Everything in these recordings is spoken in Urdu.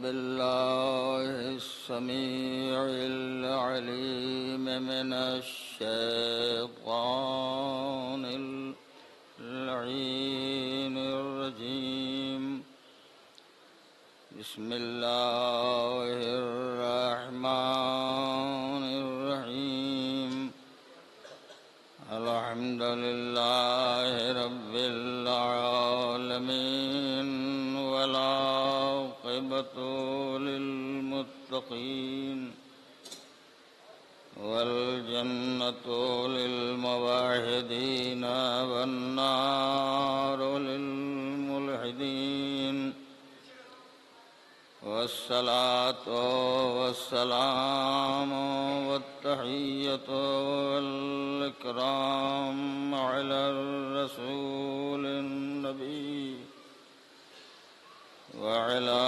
بالله السميع العليم من الشيطان اللعين الرجيم. بسم الله الرحمن الرحيم. الحمد لله رب العالمين والعاقبة للمتقين والجنة للموحدين والنار للملحدين، والصلاة والسلام والتحية والإكرام على الرسول النبي وعلى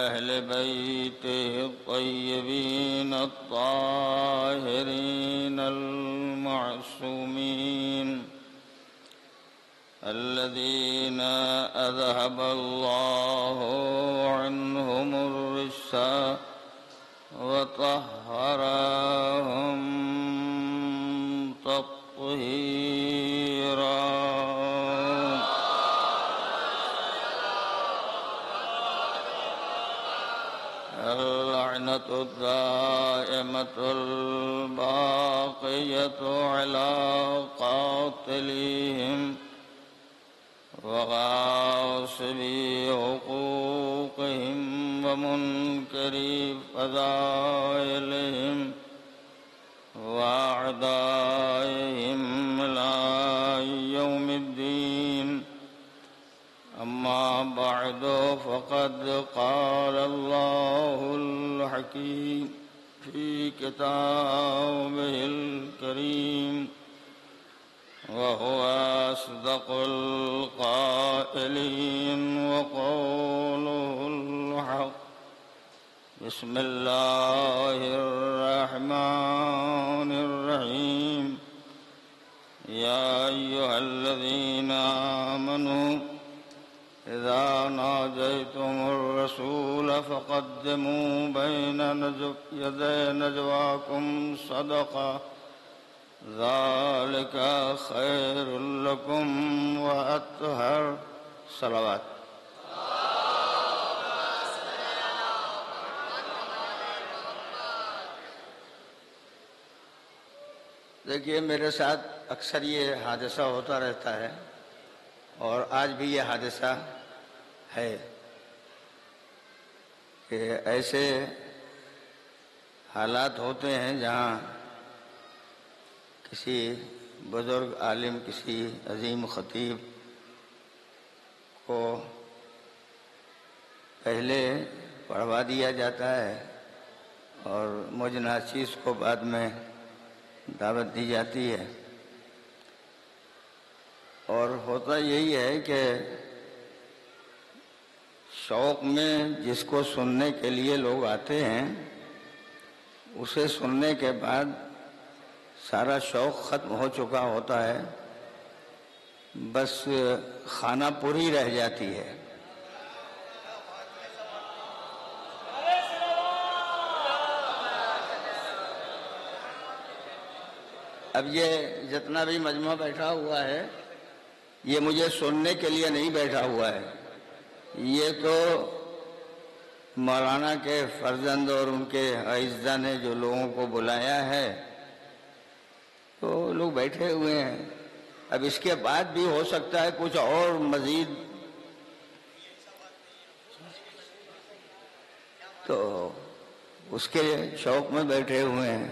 أهل بيته الطيبين الطاهرين المعصومين الذين أذهب الله عنهم الرجس وطهرهم تطهيرا. اللعنة الدائمة الباقية على قاتليهم وغاصبي حقوقهم ومنكري فضائلهم وأعدائهم إلى يوم الدين. أما بعد، فقد قال الله الحكيم في كتابه الكريم وهو أصدق القائلين وقوله الحق. بسم الله الرحمن الرحيم. يا أيها الذين آمنوا إذا ناجيتم الرسول فقدموا بين يدي نجواكم صدقة ذلك خير لكم وأطهر. صلوات. دیکھیے، میرے ساتھ اکثر یہ حادثہ ہوتا رہتا ہے اور آج بھی یہ حادثہ ہے کہ ایسے حالات ہوتے ہیں جہاں کسی بزرگ عالم، کسی عظیم خطیب کو پہلے پڑھوا دیا جاتا ہے اور مجھ ناچیز کو بعد میں دعوت دی جاتی ہے. اور ہوتا یہی ہے کہ شوق میں جس کو سننے کے لیے لوگ آتے ہیں، اسے سننے کے بعد سارا شوق ختم ہو چکا ہوتا ہے، بس خانہ پوری رہ جاتی ہے. اب یہ جتنا بھی مجمع بیٹھا ہوا ہے، یہ مجھے سننے کے لیے نہیں بیٹھا ہوا ہے، یہ تو مولانا کے فرزند اور ان کے اعزاء نے جو لوگوں کو بلایا ہے تو لوگ بیٹھے ہوئے ہیں. اب اس کے بعد بھی ہو سکتا ہے کچھ اور مزید، تو اس کے شوق میں بیٹھے ہوئے ہیں.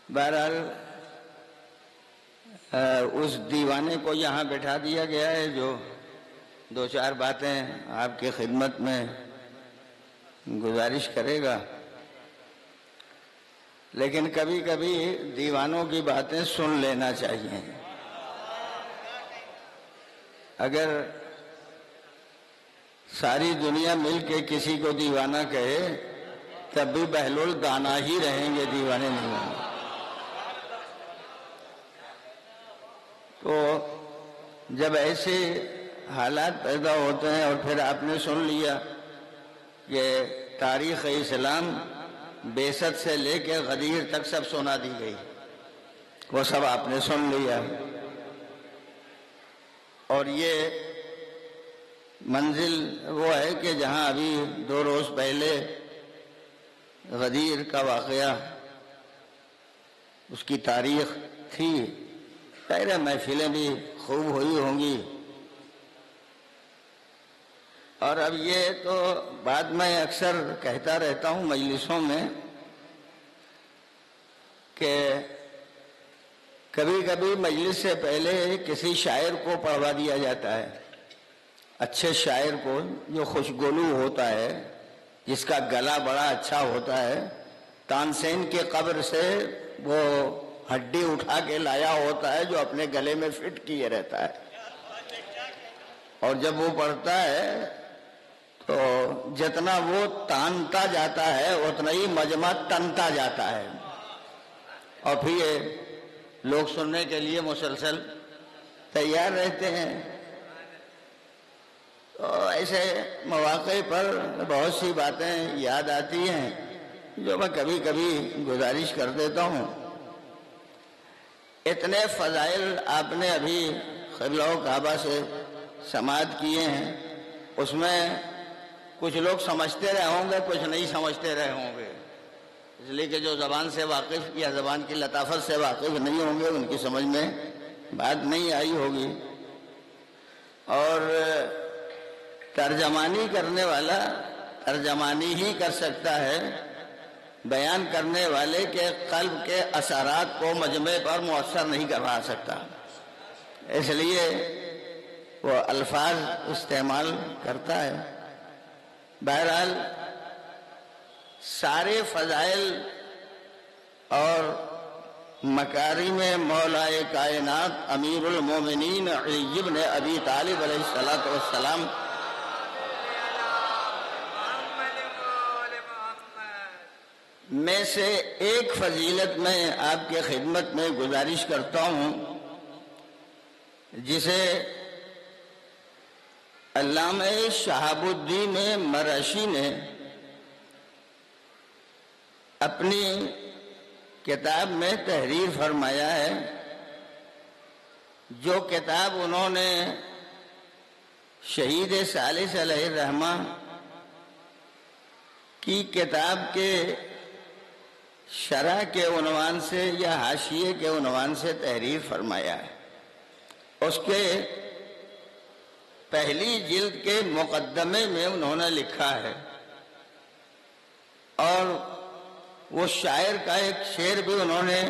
بہرحال اس دیوانے کو یہاں بٹھا دیا گیا ہے جو دو چار باتیں آپ کی خدمت میں گزارش کرے گا. لیکن کبھی کبھی دیوانوں کی باتیں سن لینا چاہیے. اگر ساری دنیا مل کے کسی کو دیوانہ کہے تب بھی بہلول دانا ہی رہیں گے، دیوانے نہیں ہوں گے. تو جب ایسے حالات پیدا ہوتے ہیں اور پھر آپ نے سن لیا کہ تاریخ اسلام بعثت سے لے کے غدیر تک سب سنا دی گئی، وہ سب آپ نے سن لیا، اور یہ منزل وہ ہے کہ جہاں ابھی 2 روز پہلے غدیر کا واقعہ، اس کی تاریخ تھی، خیر محفلیں بھی خوب ہوئی ہوں گی، اور اب یہ تو بعد میں اکثر کہتا رہتا ہوں مجلسوں میں کہ کبھی کبھی مجلس سے پہلے کسی شاعر کو پڑھوا دیا جاتا ہے، اچھے شاعر کو جو خوشگولو ہوتا ہے، جس کا گلا بڑا اچھا ہوتا ہے، تانسین کے قبر سے وہ ہڈی اٹھا کے لایا ہوتا ہے جو اپنے گلے میں فٹ کیے رہتا ہے، اور جب وہ پڑھتا ہے تو جتنا وہ تانتا جاتا ہے اتنا ہی مجمع تنتا جاتا ہے، اور پھر یہ لوگ سننے کے لیے مسلسل تیار رہتے ہیں۔ تو ایسے مواقع پر بہت سی باتیں یاد آتی ہیں جو میں کبھی کبھی گزارش کر دیتا ہوں۔ اتنے فضائل آپ نے ابھی قبلہ و کعبہ سے سماعت کیے ہیں، اس میں کچھ لوگ سمجھتے رہے ہوں گے، کچھ نہیں سمجھتے رہے ہوں گے، اس لیے کہ جو زبان سے واقف یا زبان کی لطافت سے واقف نہیں ہوں گے ان کی سمجھ میں بات نہیں آئی ہوگی، اور ترجمانی کرنے والا ترجمانی ہی کر سکتا ہے، بیان کرنے والے کے قلب کے اثرات کو مجمع پر مؤثر نہیں کروا سکتا، اس لیے وہ الفاظ استعمال کرتا ہے۔ بہرحال سارے فضائل اور مکارم مولائے کائنات امیر المومنین علی بن ابی طالب علیہ السلام میں سے ایک فضیلت میں آپ کے خدمت میں گزارش کرتا ہوں، جسے علامہ شہاب الدین مرشی نے اپنی کتاب میں تحریر فرمایا ہے، جو کتاب انہوں نے شہید ثالث علیہ الرحمہ کی کتاب کے شرح کے عنوان سے یا حاشیے کے عنوان سے تحریر فرمایا ہے۔ اس کے پہلی جلد کے مقدمے میں انہوں نے لکھا ہے، اور وہ شاعر کا ایک شعر بھی انہوں نے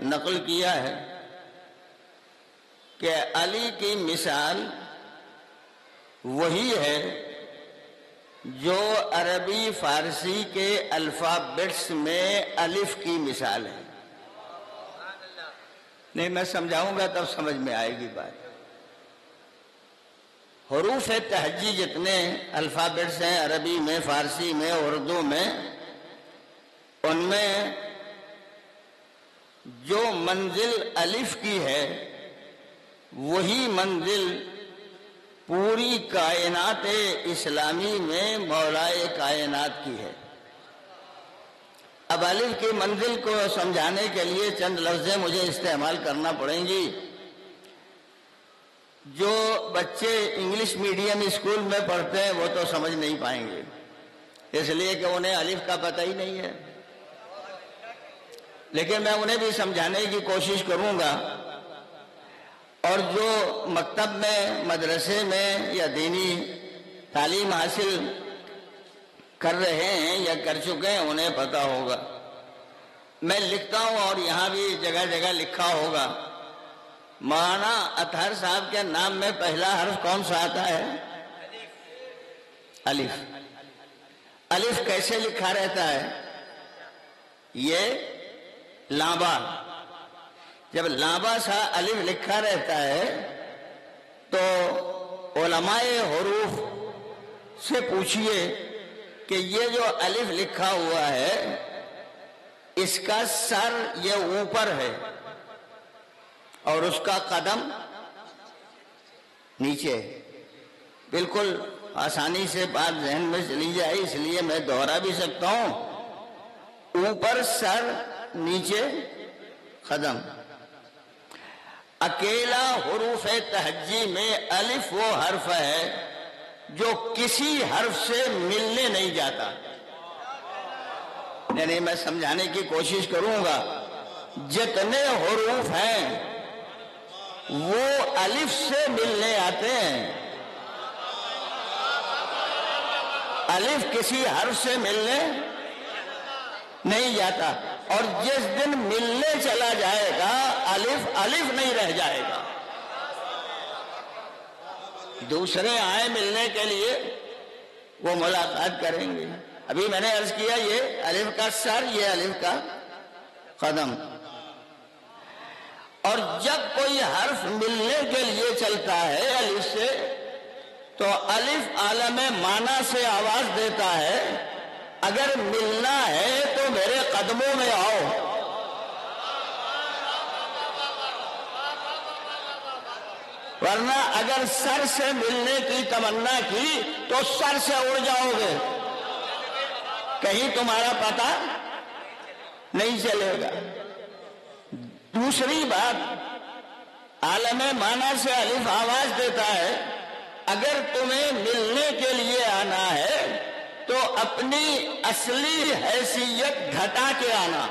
نقل کیا ہے کہ علی کی مثال وہی ہے جو عربی فارسی کے الفابیٹس میں الف کی مثال ہے۔ نہیں، میں سمجھاؤں گا تب سمجھ میں آئے گی بات۔ حروف تہجی جتنے الفابیٹس ہیں عربی میں، فارسی میں، اردو میں، ان میں جو منزل الف کی ہے وہی منزل پوری کائنات اسلامی میں مولائے کائنات کی ہے۔ اب الف کی منزل کو سمجھانے کے لیے چند لفظیں مجھے استعمال کرنا پڑیں گی۔ جو بچے انگلش میڈیم اسکول میں پڑھتے ہیں وہ تو سمجھ نہیں پائیں گے، اس لیے کہ انہیں الف کا پتہ ہی نہیں ہے، لیکن میں انہیں بھی سمجھانے کی کوشش کروں گا، اور جو مکتب میں، مدرسے میں یا دینی تعلیم حاصل کر رہے ہیں یا کر چکے ہیں انہیں پتہ ہوگا۔ میں لکھتا ہوں اور یہاں بھی جگہ جگہ لکھا ہوگا، مولانا اطہر صاحب کے نام میں پہلا حرف کون سا آتا ہے؟ الف۔ الف کیسے لکھا رہتا ہے؟ یہ لامبا، جب لامبا سا الف لکھا رہتا ہے تو علماء حروف سے پوچھئے کہ یہ جو الف لکھا ہوا ہے اس کا سر یہ اوپر ہے اور اس کا قدم نیچے، بالکل آسانی سے بات ذہن میں چلی جائے، اس لیے میں دوہرا بھی سکتا ہوں۔ اوپر سر، نیچے قدم۔ اکیلا حروف تہجی میں الف وہ حرف ہے جو کسی حرف سے ملنے نہیں جاتا۔ یعنی میں سمجھانے کی کوشش کروں گا، جتنے حروف ہیں وہ الف سے ملنے آتے ہیں، الف کسی حرف سے ملنے نہیں جاتا، اور جس دن ملنے چلا جائے گا الف الف نہیں رہ جائے گا۔ دوسرے آئے ملنے کے لیے، وہ ملاقات کریں گے۔ ابھی میں نے عرض کیا یہ الف کا سر، یہ الف کا قدم۔ اور جب کوئی حرف ملنے کے لیے چلتا ہے الف سے، تو الف عالم معنی سے آواز دیتا ہے، اگر ملنا ہے تو میرے قدموں میں آؤ۔ ورنہ اگر سر سے ملنے کی تمنا کی تو سر سے اڑ جاؤ گے، کہیں تمہارا پتہ نہیں چلے گا۔ دوسری بات، عالم معنی سے الف آواز دیتا ہے، اگر تمہیں ملنے کے لیے آنا ہے تو اپنی اصلی حیثیت گھٹا کے آنا۔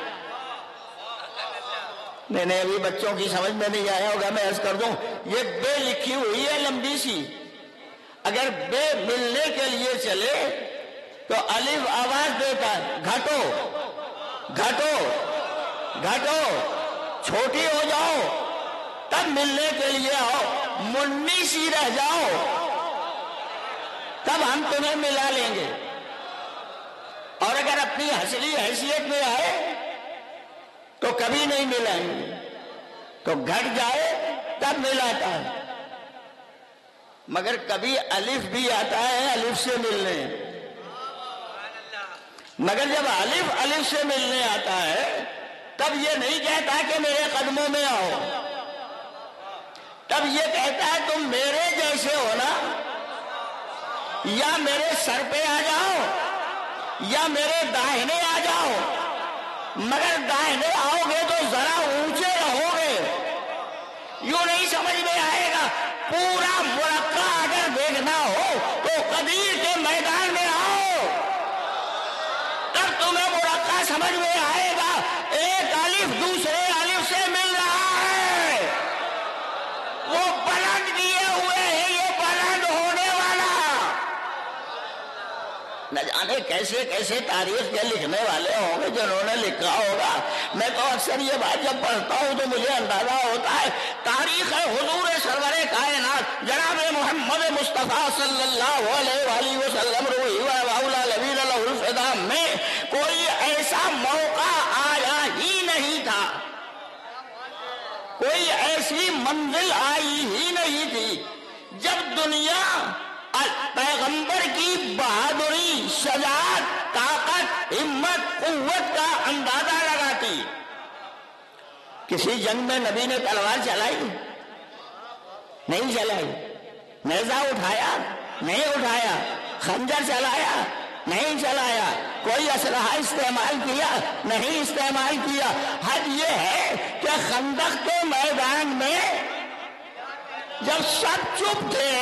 نہیں ابھی بچوں کی سمجھ میں نہیں آیا ہوگا، میں عرض کر دوں، یہ بے لکھی ہوئی ہے لمبی سی، اگر بے ملنے کے لیے چلے تو الف آواز دیتا ہے، گھٹو گھٹو گھٹو، چھوٹی ہو جاؤ تب ملنے کے لیے آؤ، منی سی رہ جاؤ تب ہم تمہیں ملا لیں گے۔ اور اگر اپنی اصلی حیثیت میں آئے تو کبھی نہیں ملائیں گے، تو گھٹ جائے تب ملاتا ہے۔ مگر کبھی الف بھی آتا ہے الف سے ملنے، مگر جب الف الف سے ملنے آتا ہے تب یہ نہیں کہتا کہ میرے قدموں میں آؤ، تب یہ کہتا ہے تم میرے جیسے ہو نا، یا میرے سر پہ آ جاؤ یا میرے داہنے آ جاؤ، مگر داہنے آؤ گے تو ذرا اونچے رہو گے، یوں نہیں سمجھ میں آئے گا۔ پورا مرقع اگر دیکھنا ہو تو قدیر کے میدان میں آؤ، تب تمہیں مرقع سمجھ میں آئے گا۔ ایک الف دوسرے الف سے مل رہا ہے، وہ بلند کیے ہوئے ہیں، یہ بلند ہونے والا۔ نہ جانے کیسے کیسے تاریخ کے لکھنے والے ہوں گے جنہوں نے لکھا ہوگا۔ میں تو اکثر یہ بات جب پڑھتا ہوں تو مجھے اندازہ ہوتا ہے تاریخ حضور سرور کائنات جناب محمد مصطفیٰ صلی اللہ علیہ وآلہ وسلم روحی و مولا لبی لہ الفدا میں کوئی ایسا موقع آیا ہی نہیں تھا، کوئی ایسی منزل آئی ہی نہیں تھی جب دنیا پیغمبر کی بہادری، شجاعت، طاقت، ہمت، قوت کا اندازہ لگاتی۔ کسی جنگ میں نبی نے تلوار چلائی؟ نہیں چلائی۔ نیزہ اٹھایا؟ نہیں اٹھایا۔ خنجر چلایا؟ نہیں چلایا۔ کوئی اسلحہ استعمال کیا؟ نہیں استعمال کیا۔ حد یہ ہے کہ خندق کے میدان میں جب سب چپ تھے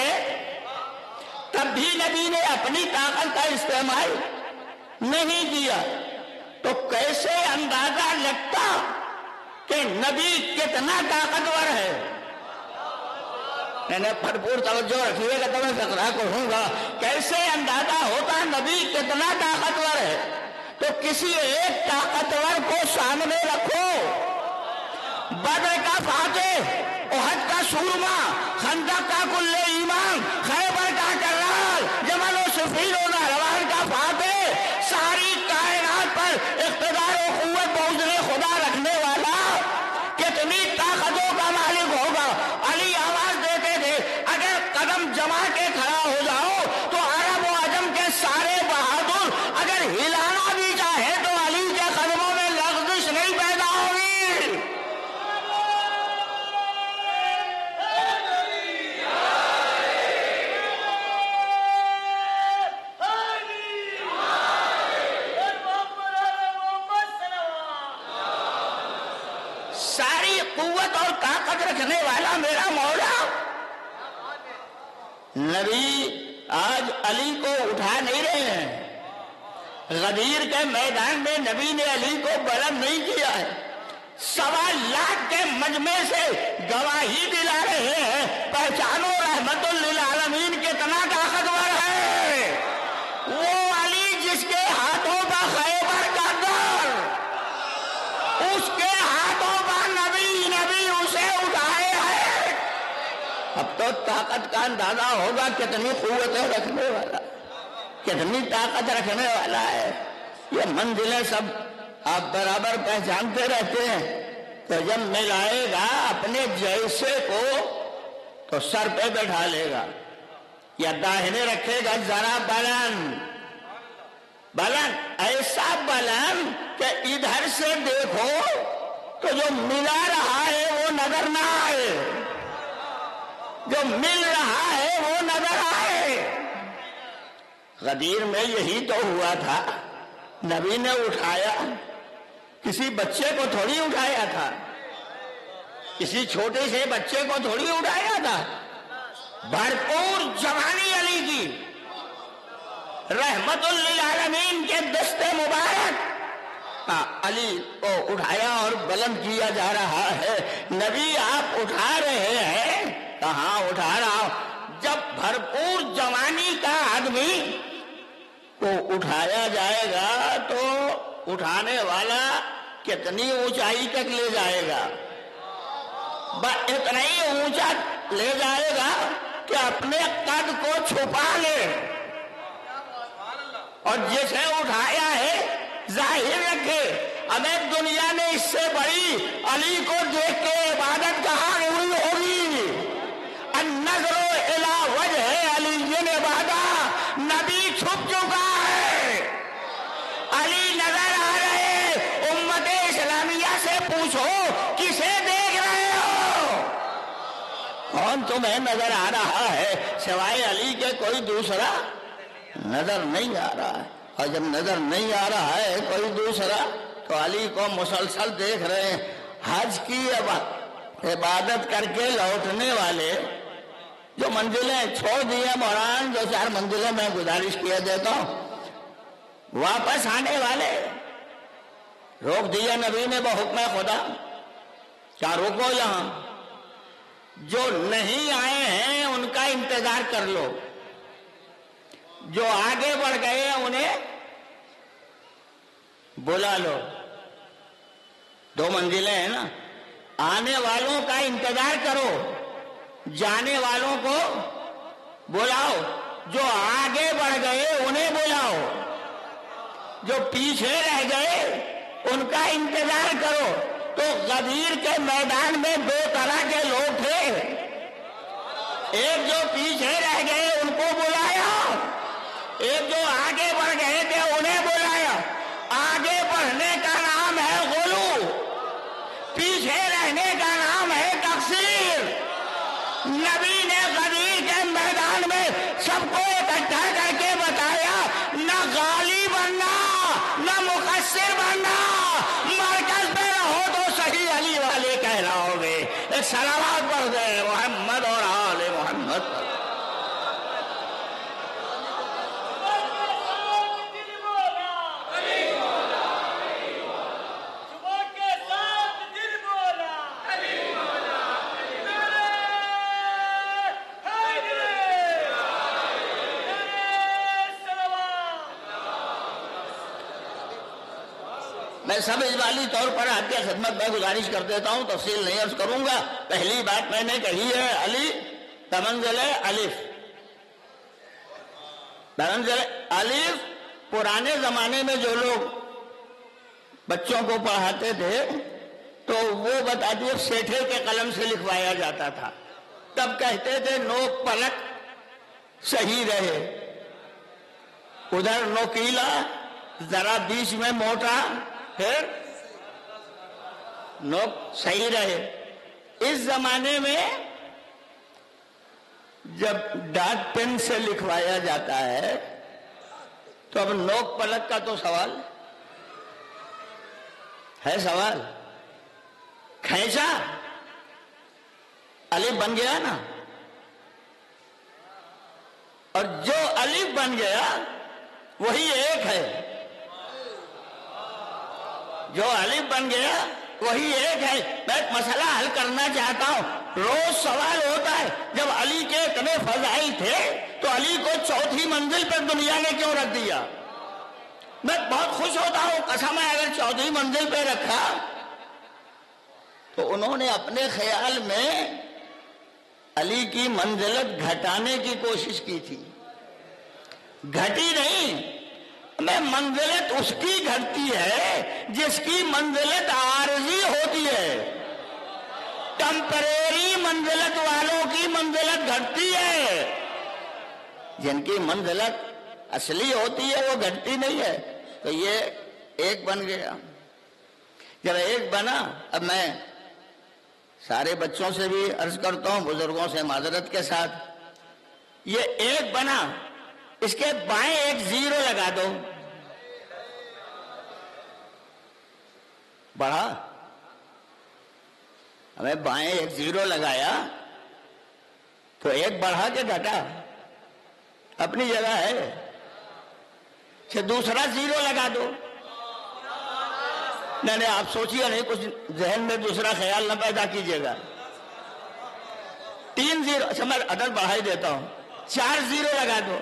تب بھی نبی نے اپنی طاقت کا استعمال نہیں کیا، تو کیسے اندازہ لگتا کہ نبی کتنا طاقتور ہے؟ میں نے بھرپور توجہ رکھیے گا تو میں فقرہ کہوں گا، کیسے اندازہ ہوتا نبی کتنا طاقتور ہے؟ تو کسی ایک طاقتور کو سامنے رکھو، بدر کا فاتح، احد کا سورما، خندق کا کل ایمان، خیبر کا کرال، جمل و صفین و نہروان کا فاتح، ساری کائنات پر اقتدار و قوت بوجھ خدا رکھنے والا کتنی طاقتوں کا مالک ہوگا؟ علی آواز دیتے تھے اگر قدم جما کے کھڑا ہو جاؤ تو عرب و عجم کے سارے بہادر اگر ہلانا بھی چاہے تو علی کے قدموں میں لغزش نہیں پیدا ہوگی۔ قوت اور طاقت رکھنے والا میرا مولا نبی آج علی کو اٹھا نہیں رہے ہیں. غدیر کے میدان میں نبی نے علی کو بلند نہیں کیا ہے. 1.25 لاکھ کے مجمع سے گواہی دلا رہے ہیں پہچانو رحمت للعالمین کتنا طاقتور ہے. وہ علی جس کے ہاتھوں کا خیبر کا در، اس کے ہاتھوں کا نبی اسے اٹھائے ہیں. اب تو طاقت کا اندازہ ہوگا کتنی قوتیں رکھنے والا، کتنی طاقت رکھنے والا ہے. یہ منزلیں سب آپ برابر پہچانتے رہتے ہیں. تو جب ملائے گا اپنے جیسے کو تو سر پہ بیٹھا لے گا یا داہنے رکھے گا ذرا بلند ایسا بلند کہ ادھر سے دیکھو تو جو ملا رہا ہے وہ نظر نہ آئے، جو مل رہا ہے وہ نظر آئے. غدیر میں یہی تو ہوا تھا. نبی نے اٹھایا، کسی بچے کو تھوڑی اٹھایا تھا، کسی چھوٹے سے بچے کو تھوڑی اٹھایا تھا. بھرپور جوانی علی کی، رحمت للعالمین کے دست مبارک، علی کو اٹھایا اور بلند کیا جا رہا ہے. نبی آپ اٹھا رہے ہیں؟ کہاں اٹھا رہا ہوں. جب بھرپور جوانی کا آدمی کو اٹھایا جائے گا تو اٹھانے والا کتنی اونچائی تک لے جائے گا. اتنا ہی اونچا لے جائے گا کہ اپنے قد کو چھپا لے، اور جسے اٹھایا ہے ظاہر رکھے. ہمیں دنیا نے اس سے بڑی علی کو دیکھ کے عبادت کہاں ہوئی ہوگی. النظر الی وجہ علی عبادہ. نبی چھپ چکا ہے، علی نظر آ رہے. امت اسلامیہ سے پوچھو کسے دیکھ رہے ہو؟ کون تمہیں نظر آ رہا ہے؟ سوائے علی کے کوئی دوسرا نظر نہیں آ رہا ہے. اور جب نظر نہیں آ رہا ہے کوئی دوسرا تو علی کو مسلسل دیکھ رہے ہیں. حج کی عبادت کر کے لوٹنے والے جو منزلیں چھوڑ دیے مولانا، جو 4 منزلیں میں گزارش کیا دیتا ہوں، واپس آنے والے روک دیا نبی نے بحکم خدا. کیا روکو؟ یہاں جو نہیں آئے ہیں ان کا انتظار کر لو، جو آگے بڑھ گئے انہیں بلا لو. 2 منزلیں ہیں نا. آنے والوں کا انتظار کرو، جانے والوں کو بلاؤ. جو آگے بڑھ گئے انہیں بلاؤ، جو پیچھے رہ گئے ان کا انتظار کرو. تو غدیر کے میدان میں 2 طرح کے لوگ تھے. ایک جو پیچھے رہ گئے ان کو بلایا، ایک جو آگے بڑھ گئے تھے انہیں بلایا. آگے بڑھنے کا نام ہے غلو، پیچھے رہنے کا نام ہے تقصیر. نبی نے غدیر کے میدان میں سب کو اکٹھا کر کے بتایا، نہ غالی بننا نہ مقصر بننا. مرکز پہ رہو تو صحیح علی والے کہلاؤ گے. ایک صلوات پڑھ دے محمد اور آل محمد. میں سب اجمالی طور پر آپ کی خدمت میں گزارش کر دیتا ہوں، تفصیل نہیں عرض کروں گا. پہلی بات میں نے کہی ہے، علی بمنزل الف. بمنزل الف پرانے زمانے میں جو لوگ بچوں کو پڑھاتے تھے تو وہ بتاتے سیٹھے کے قلم سے لکھوایا جاتا تھا. تب کہتے تھے نوک پلک صحیح رہے، ادھر نوکیلا ذرا بیچ میں موٹا، پھر نوک صحیح رہے. اس زمانے میں جب ڈاک پین سے لکھوایا جاتا ہے تو اب نوک پلک کا تو سوال ہے. سوال کھینچا الف بن گیا نا، اور جو الف بن گیا وہی ایک ہے، جو الف بن گیا وہی ایک ہے۔ میں ایک مسئلہ حل کرنا چاہتا ہوں۔ روز سوال ہوتا ہے جب علی کے اتنے فضائل تھے تو علی کو چوتھی منزل پر دنیا نے کیوں رکھ دیا؟ میں بہت خوش ہوتا ہوں، قسم ہے اگر چوتھی منزل پہ رکھا تو انہوں نے اپنے خیال میں علی کی منزلت گھٹانے کی کوشش کی تھی، گھٹی نہیں۔ میں منزلت اس کی گھٹتی ہے جس کی منزلت عارضی ہوتی ہے، ٹمپریری منزلت والوں کی منزلت گھٹتی ہے، جن کی منزلت اصلی ہوتی ہے وہ گھٹتی نہیں ہے۔ تو یہ ایک بن گیا۔ جب ایک بنا، اب میں سارے بچوں سے بھی عرض کرتا ہوں، بزرگوں سے معذرت کے ساتھ، یہ ایک بنا، اس کے بائیں ایک زیرو لگا دو، بڑھا۔ ہمیں بائیں ایک زیرو لگایا تو ایک بڑھا کے گھٹا، اپنی جگہ ہے۔ پھر دوسرا زیرو لگا دو، نہیں آپ سوچیے نہیں، کچھ ذہن میں دوسرا خیال نہ پیدا کیجیے گا۔ تین زیرو، اچھا میں عدد بڑھا ہی دیتا ہوں، 4 زیرو لگا دو،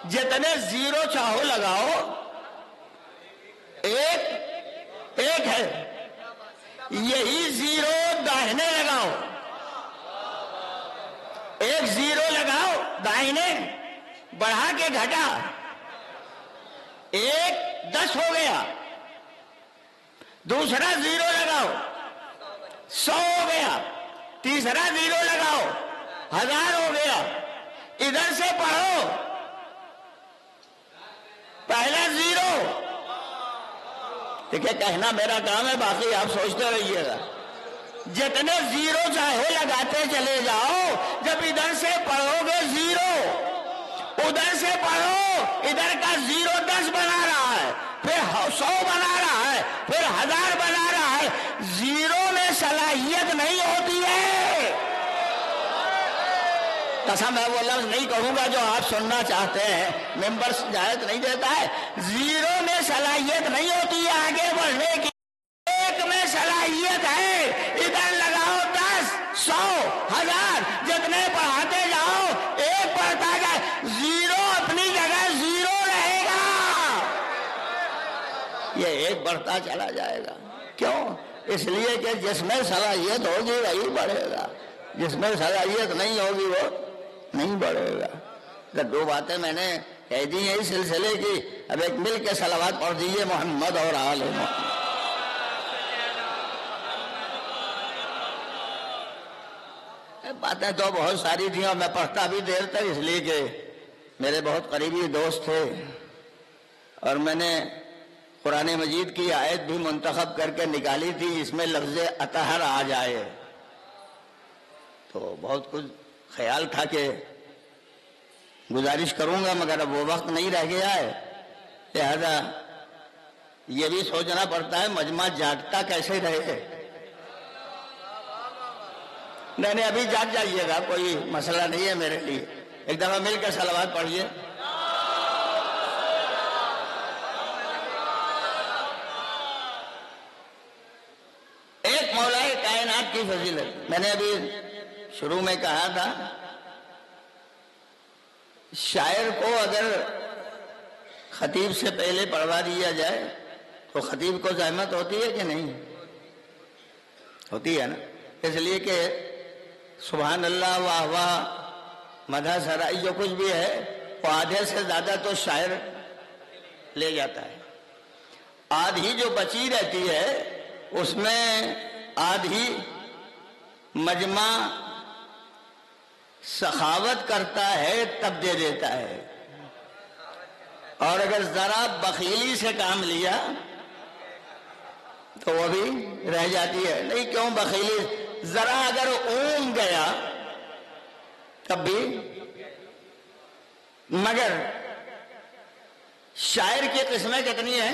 جتنے زیرو چاہو لگاؤ، ایک ہے۔ یہی زیرو داہنے لگاؤ، ایک زیرو لگاؤ داہنے، بڑھا کے گھٹا، 1 10 ہو گیا۔ دوسرا زیرو لگاؤ، 100 ہو گیا۔ تیسرا زیرو لگاؤ، 1000 ہو گیا۔ ادھر سے پڑھو، پہلا زیرو، دیکھیں کہنا میرا کام ہے، باقی آپ سوچتے رہیے گا۔ جتنے زیرو چاہے لگاتے چلے جاؤ، جب ادھر سے پڑھو گے زیرو، ادھر سے پڑھو، ادھر کا زیرو 10 بنا رہا ہے، پھر 100 بنا رہا ہے، پھر 1000 بنا رہا ہے۔ زیرو میں صلاحیت نہیں ہوتی ہے۔ قسم ہے وہ لفظ نہیں کہوں گا جو آپ سننا چاہتے ہیں، ممبر اجازت نہیں دیتا ہے۔ زیرو میں صلاحیت نہیں ہوتی ہے آگے بڑھنے کی، ایک میں صلاحیت ہے۔ ادھر لگاؤ 10 100 1000، جتنے پڑھاتے جاؤ ایک بڑھتا جائے، زیرو اپنی جگہ زیرو رہے گا، یہ ایک بڑھتا چلا جائے گا۔ کیوں؟ اس لیے کہ جس میں صلاحیت ہوگی وہی بڑھے گا، جس میں صلاحیت نہیں ہوگی وہ نہیں بڑھے گا۔ 2 باتیں میں نے کہہ دی ہیں اس سلسلے کی، اب ایک مل کے صلوات پڑھ دیجیے محمد اور آل محمد۔ باتیں تو بہت ساری تھیں اور میں پڑھتا بھی دیر تک، اس لیے کہ میرے بہت قریبی دوست تھے اور میں نے قرآن مجید کی آیت بھی منتخب کر کے نکالی تھی جس میں لفظ اطہر آ جائے، تو بہت کچھ خیال تھا کہ گزارش کروں گا، مگر اب وہ وقت نہیں رہ گیا ہے، لہذا یہ بھی سوچنا پڑتا ہے مجمع جاگتا کیسے رہے۔ نہیں ابھی جاگ جائیے گا، کوئی مسئلہ نہیں ہے میرے لیے۔ ایک دفعہ مل کے صلوات پڑھیے۔ ایک مولا کائنات کی فضیلت، میں نے ابھی شروع میں کہا تھا، شاعر کو اگر خطیب سے پہلے پڑھوا دیا جائے تو خطیب کو زحمت ہوتی ہے کہ نہیں ہوتی ہے نا؟ اس لیے کہ سبحان اللہ، واہ واہ، مدح سرائی جو کچھ بھی ہے وہ آدھے سے زیادہ تو شاعر لے جاتا ہے، آدھی جو بچی رہتی ہے اس میں آدھی مجمع سخاوت کرتا ہے تب دے دیتا ہے، اور اگر ذرا بخیلی سے کام لیا تو وہ بھی رہ جاتی ہے۔ نہیں کیوں بخیلی، ذرا اگر اونگ گیا تب بھی، مگر شاعر کی قسمیں کتنی ہیں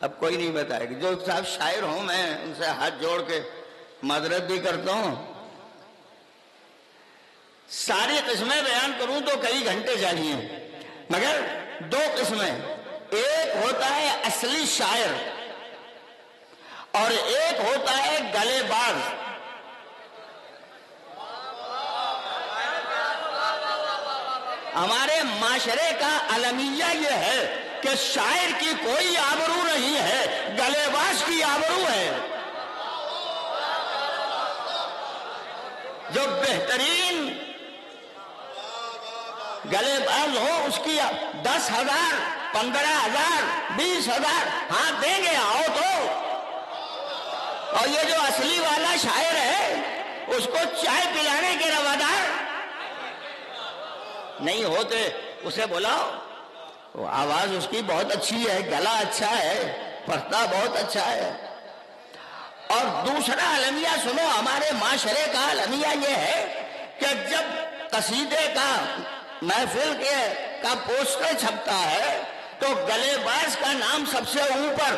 اب کوئی نہیں بتائے گا۔ جو صاحب شاعر ہوں میں ان سے ہاتھ جوڑ کے معذرت بھی کرتا ہوں، ساری قسمیں بیان کروں تو کئی گھنٹے چاہیے، مگر دو قسمیں، ایک ہوتا ہے اصلی شاعر اور ایک ہوتا ہے گلے باز۔ ہمارے معاشرے کا المیہ یہ ہے کہ شاعر کی کوئی آبرو نہیں ہے، گلے باز کی آبرو ہے۔ جو بہترین گلے باز ہو اس کی 10,000 15,000 20,000 ہاں دیں گے، آؤ تو۔ اور یہ جو اصلی والا شاعر ہے اس کو چائے پلانے کے روادار نہیں ہوتے، اسے بلاؤ، وہ آواز اس کی بہت اچھی ہے، گلا اچھا ہے، پڑھتا بہت اچھا ہے۔ اور دوسرا المیہ سنو، ہمارے معاشرے کا المیہ یہ ہے کہ جب قصیدے کا محفل کا پوسٹر چھپتا ہے تو گلے باز کا نام سب سے اوپر،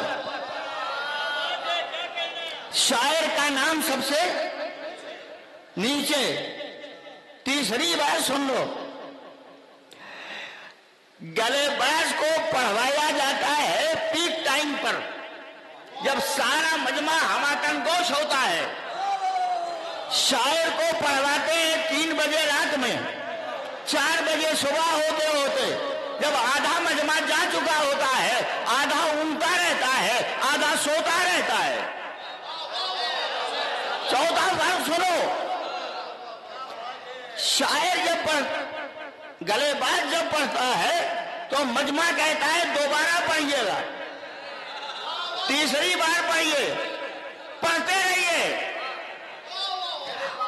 شاعر کا نام سب سے نیچے۔ تیسری بات سن لو، گلے باز کو پڑھوایا جاتا ہے پیک ٹائم پر، جب سارا مجمع ہماکن گوش ہوتا ہے۔ شاعر کو پڑھواتے ہیں 3 بجے رات میں، 4 بجے صبح ہوتے ہوتے، جب آدھا مجمع جا چکا ہوتا ہے، آدھا اونگتا رہتا ہے، آدھا سوتا رہتا ہے۔ چوتھا فرق سنو، شاعر جب گلے باز جب پڑھتا ہے تو مجمع کہتا ہے دوبارہ پڑھیے گا، تیسری بار پڑھیے، پڑھتے رہیے۔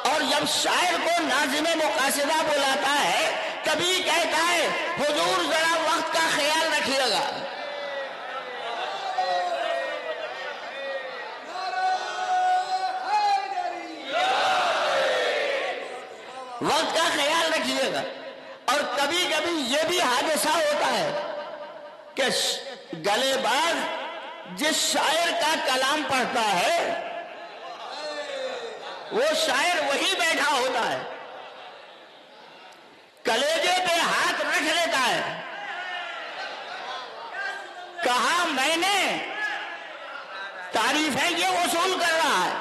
اور جب شاعر کو ناظم مقاصدہ بلاتا ہے کبھی کہتا ہے حضور ذرا وقت کا خیال رکھیے گا، وقت کا خیال رکھیے گا۔ اور کبھی کبھی یہ بھی حادثہ ہوتا ہے کہ گلے باز جس شاعر کا کلام پڑھتا ہے وہ شاعر وہی بیٹھا ہوتا ہے، کلیجے پہ ہاتھ رکھ لیتا ہے، کہا میں نے تعریفیں یہ وصول کر رہا ہے،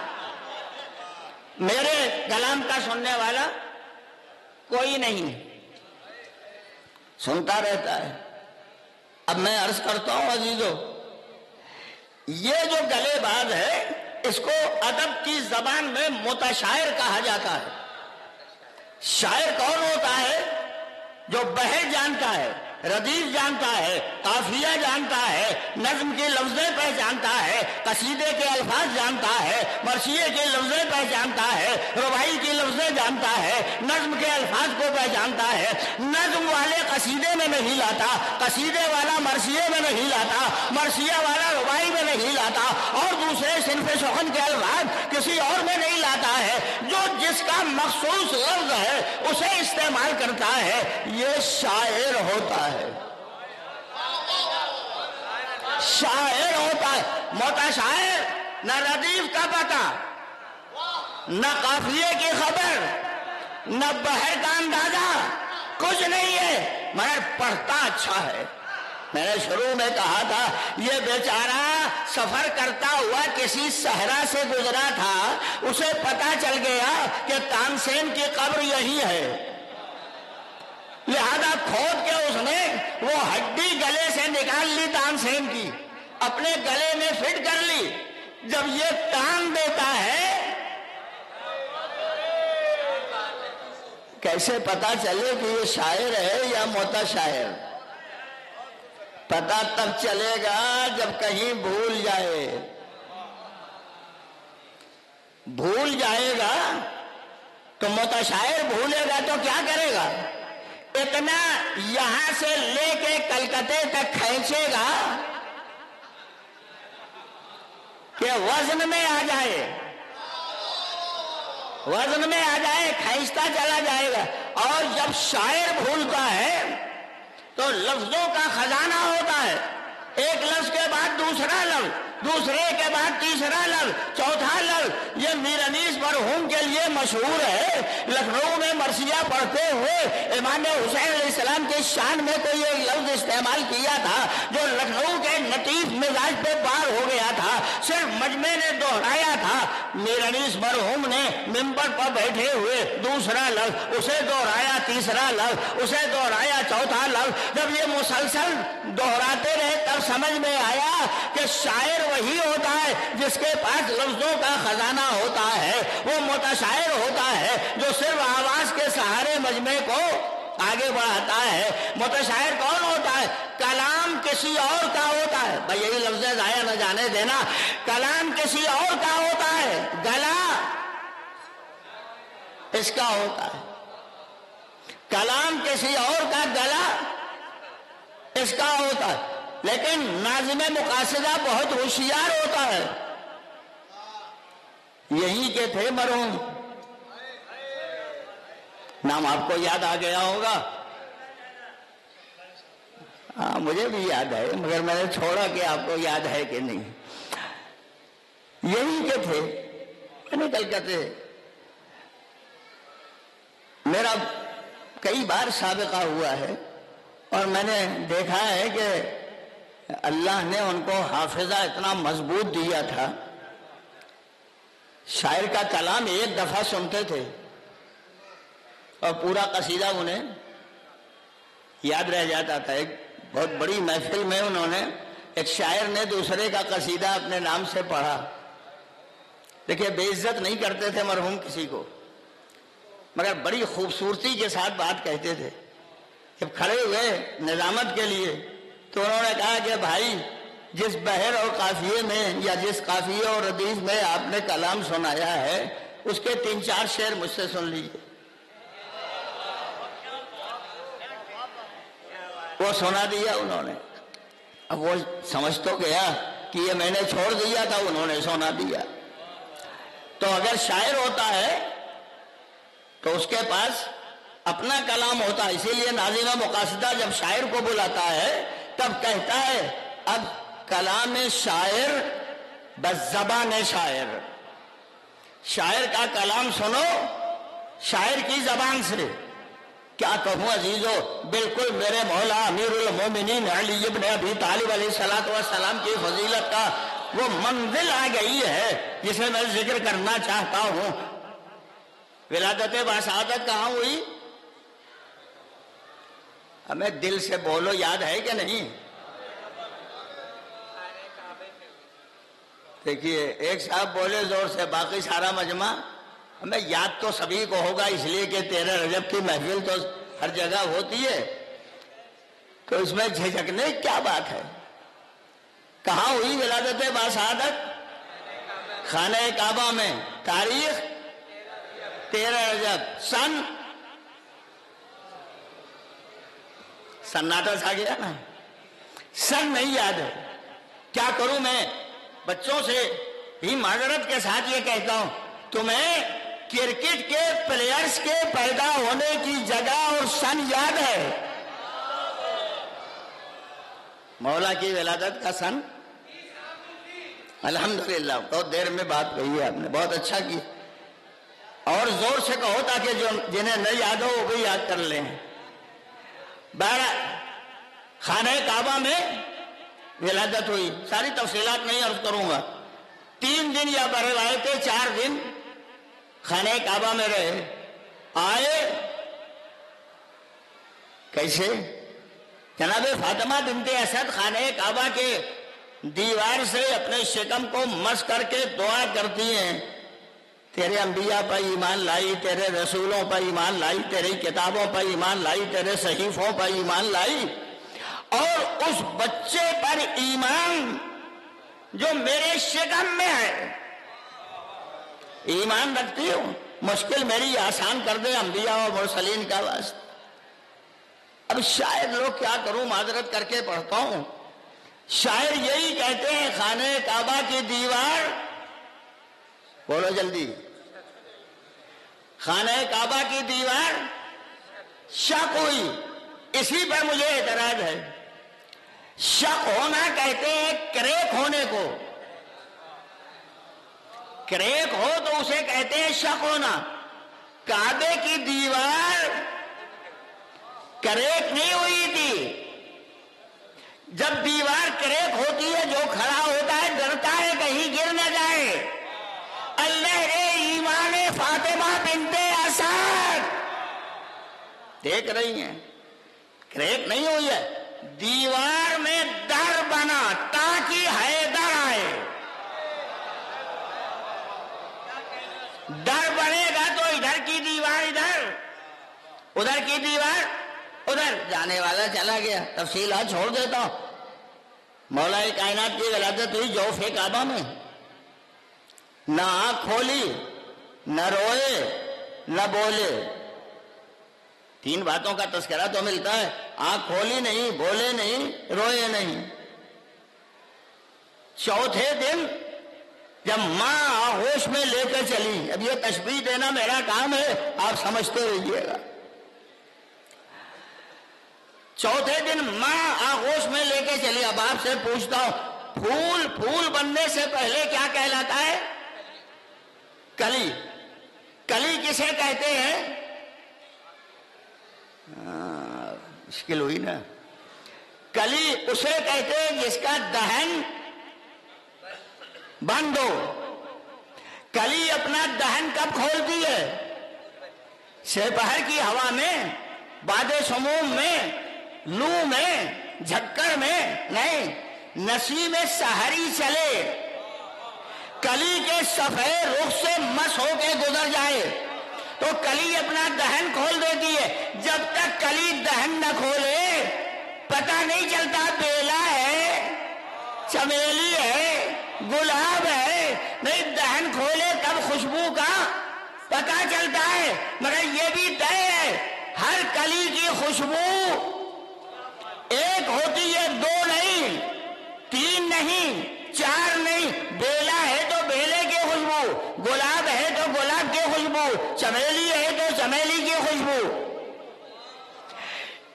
میرے کلام کا سننے والا کوئی نہیں، سنتا رہتا ہے۔ اب میں عرض کرتا ہوں عزیزو، یہ جو گلے باز ہے اس کو ادب کی زبان میں متشاعر کہا جاتا ہے۔ شاعر کون ہوتا ہے؟ جو بحر جانتا ہے، ردیف جانتا ہے، قافیہ جانتا ہے، نظم کے لفظیں پہچانتا ہے، قصیدے کے الفاظ جانتا ہے، مرثیے کے لفظیں پہچانتا ہے، رباعی کے لفظیں جانتا ہے، نظم کے الفاظ کو پہچانتا ہے۔ نظم والے قصیدے میں نہیں لاتا، قصیدے والا مرثیے میں نہیں لاتا، مرثیہ والا رباعی میں نہیں لاتا، اور دوسرے صنف سخن کے الفاظ کسی اور میں نہیں لاتا ہے۔ جو جس کا مخصوص لفظ ہے اسے استعمال کرتا ہے، یہ شاعر ہوتا ہے، شاعر ہوتا ہے۔ موٹا شاعر نہ ردیف کا پتہ، نہ قافیے کی خبر، نہ بحر کا اندازہ، کچھ نہیں ہے، مگر پڑھتا اچھا ہے۔ میں نے شروع میں کہا تھا یہ بیچارہ سفر کرتا ہوا کسی صحرا سے گزرا تھا، اسے پتا چل گیا کہ تانسین کی قبر یہی ہے، لہذا کھود کے اس نے وہ ہڈی گلے سے نکال لی تانسین کی، اپنے گلے میں فٹ کر لی۔ جب یہ تان دیتا ہے کیسے پتا چلے کہ یہ شاعر ہے یا موتا شاعر؟ پتا تب چلے گا جب کہیں بھول جائے، بھول جائے گا تو موتا شاعر بھولے گا تو کیا کرے گا؟ اتنا یہاں سے لے کے کلکتے تک کھینچے گا کہ وزن میں آ جائے، وزن میں آ جائے، کھینچتا چلا جائے گا۔ اور جب شاعر بھولتا ہے تو لفظوں کا خزانہ ہوتا ہے، ایک لفظ کے بعد دوسرا لفظ، دوسرے کے بعد تیسرا لفظ، چوتھا لفظ۔ یہ میر انیس مرحوم کے لیے مشہور ہے۔ لکھنؤ میں مرثیہ پڑھتے ہوئے امام حسین علیہ السلام کے شان میں کوئی ایک لفظ استعمال کیا تھا جو لکھنؤ کے لطیف مزاج پہ پار ہو گیا تھا، صرف مجمع نے دہرایا تھا۔ میر انیس مرحوم نے ممبر پر بیٹھے ہوئے دوسرا لفظ اسے دہرایا، تیسرا لفظ اسے دہرایا، چوتھا لفظ۔ جب یہ مسلسل دہراتے رہے تب سمجھ میں آیا کہ شاعر وہی ہوتا ہے جس کے پاس لفظوں کا خزانہ ہوتا ہے، وہ متشاعر ہوتا ہے جو صرف آواز کے سہارے مجمع کو آگے بڑھاتا ہے۔ متشاعر کون ہوتا ہے؟ کلام کسی اور کا ہوتا ہے، بھائی یہی لفظ ضائع نہ جانے دینا، کلام کسی اور کا ہوتا ہے، گلا اس کا ہوتا ہے، کلام کسی اور کا، گلا اس کا ہوتا ہے۔ لیکن ناظم مقاصدہ بہت ہوشیار ہوتا ہے۔ یہی کے تھے مرحوم، نام آپ کو یاد آ گیا ہوگا؟ ہاں مجھے بھی یاد ہے، مگر میں نے چھوڑا کہ آپ کو یاد ہے کہ نہیں۔ یہی کے تھے، نکل کرتے۔ میرا کئی بار سابقہ ہوا ہے اور میں نے دیکھا ہے کہ اللہ نے ان کو حافظہ اتنا مضبوط دیا تھا، شاعر کا کلام ایک دفعہ سنتے تھے اور پورا قصیدہ انہیں یاد رہ جاتا تھا۔ ایک بہت بڑی محفل میں انہوں نے، ایک شاعر نے دوسرے کا قصیدہ اپنے نام سے پڑھا۔ دیکھیے بے عزت نہیں کرتے تھے مرحوم کسی کو، مگر بڑی خوبصورتی کے ساتھ بات کہتے تھے۔ جب کھڑے ہوئے نظامت کے لیے تو انہوں نے کہا کہ بھائی جس بحر اور قافیے میں یا جس قافیے اور ردیف میں آپ نے کلام سنایا ہے اس کے 3-4 شعر مجھ سے سن لیجیے۔ وہ سنا دیا انہوں نے۔ اب وہ سمجھ تو گیا کہ یہ میں نے چھوڑ دیا تھا، انہوں نے سنا دیا۔ تو اگر شاعر ہوتا ہے تو اس کے پاس اپنا کلام ہوتا ہے۔ اسی لیے ناظم مقاصدہ جب شاعر کو بلاتا ہے تب کہتا ہے اب کلام شاعر بزبان شاعر، شاعر کا کلام سنو شاعر کی زبان سے۔ کیا کہوں عزیزو، بالکل میرے مولا امیر المومنین علی ابن ابی طالب علیہ السلام کی فضیلت کا وہ منزل آ گئی ہے جسے میں ذکر کرنا چاہتا ہوں۔ ولادت باسعادت کہاں ہوئی؟ ہمیں دل سے بولو، یاد ہے کہ نہیں؟ دیکھیے ایک صاحب بولے زور سے، باقی سارا مجمع ہمیں یاد تو سبھی کو ہوگا، اس لیے کہ 13 رجب کی محفل تو ہر جگہ ہوتی ہے، تو اس میں جھجکنے کیا بات ہے؟ کہاں ہوئی ولادت باسعادت؟ خانہ کعبہ میں۔ تاریخ 13 رجب، سناٹا چھا گیا نا، سن نہیں یاد ہے۔ کیا کروں میں بچوں سے ہی معذرت کے ساتھ یہ کہتا ہوں، تمہیں کرکٹ کے پلیئرز کے پیدا ہونے کی جگہ اور سن یاد ہے؟ مولا کی ولادت کا سن؟ الحمدللہ، بہت دیر میں بات کہی ہے آپ نے، بہت اچھا کی، اور زور سے کہو تاکہ جنہیں نہیں یاد ہو وہ بھی یاد کر لیں۔ خانہ کعبہ میں ولادت ہوئی، ساری تفصیلات نہیں عرض کروں گا۔ 3 دن یا بروایت 4 دن خانہ کعبہ میں رہے۔ آئے کیسے؟ جناب فاطمہ بنت اسد خانہ کعبہ کے دیوار سے اپنے شکم کو مس کر کے دعا کرتی ہیں، تیرے انبیاء پر ایمان لائی، تیرے رسولوں پر ایمان لائی، تیری کتابوں پر ایمان لائی، تیرے صحیفوں پر ایمان لائی، اور اس بچے پر ایمان جو میرے شکم میں ہے ایمان رکھتی ہوں، مشکل میری آسان کر دے انبیاء اور مرسلین کا واسطہ۔ اب شاعر لوگ کیا کروں، معذرت کر کے پڑھتا ہوں، شاعر یہی کہتے ہیں خانہ کعبہ کی دیوار، بولو جلدی، خانہ کعبہ کی دیوار شق ہوئی، اسی پر مجھے اعتراض ہے۔ شک ہونا کہتے ہیں کریک ہونے کو. کریک ہو تو اسے کہتے ہیں شک ہونا. کعبے کی دیوار کریک نہیں ہوئی تھی. جب دیوار کریک ہوتی ہے جو کھڑا ہوتا ہے ڈرتا ہے کہیں گر نہ جائے. اللہ رے ایمان فاطمہ بنت اسد دیکھ رہی ہیں کریک نہیں ہوئی ہے. دیوار میں در بنا تاکہ حیدر آئے. در بنے گا تو ادھر کی دیوار ادھر, ادھر کی دیوار ادھر. جانے والا چلا گیا, تفصیلات چھوڑ دیتا ہوں. مولا کائنات کی ولادت ہوئی جوف کعبہ میں. نہ آنکھ کھولی, نہ روئے, نہ بولے. تین باتوں کا تذکرہ تو ملتا ہے, آنکھ کھولی نہیں, بولے نہیں, روئے نہیں. چوتھے دن جب ماں آغوش میں لے کر چلی, اب یہ تشبیہ دینا میرا کام ہے, آپ سمجھتے رہیے گا. چوتھے دن ماں آغوش میں لے کے چلی. اب آپ سے پوچھتا ہوں پھول بننے سے پہلے کیا کہلاتا ہے؟ کلی. کلی کسے کہتے ہیں؟ مشکل ہوئی نا. کلی اسے کہتے ہیں جس کا دہن بند ہو. کلی اپنا دہن کب کھولتی ہے؟ سپہر کی ہوا میں, باد سموم میں, لو میں, جھکڑ میں نہیں, نسیم سحری چلے, کلی کے سفید رخ سے مس ہو کے گزر جائے تو کلی اپنا دہن کھول دیتی ہے. جب تک کلی دہن نہ کھولے پتہ نہیں چلتا بیلا ہے, چمیلی ہے, گلاب ہے. نہیں, دہن کھولے تب خوشبو کا پتہ چلتا ہے. مگر یہ بھی طے ہے ہر کلی کی خوشبو ایک ہوتی ہے, دو نہیں, تین نہیں, چار نہیں. بیلا ہے تو بیلے کی خوشبو, گلاب ہے تو گلاب کی خوشبو, چمیلی ہے تو چمیلی کی خوشبو.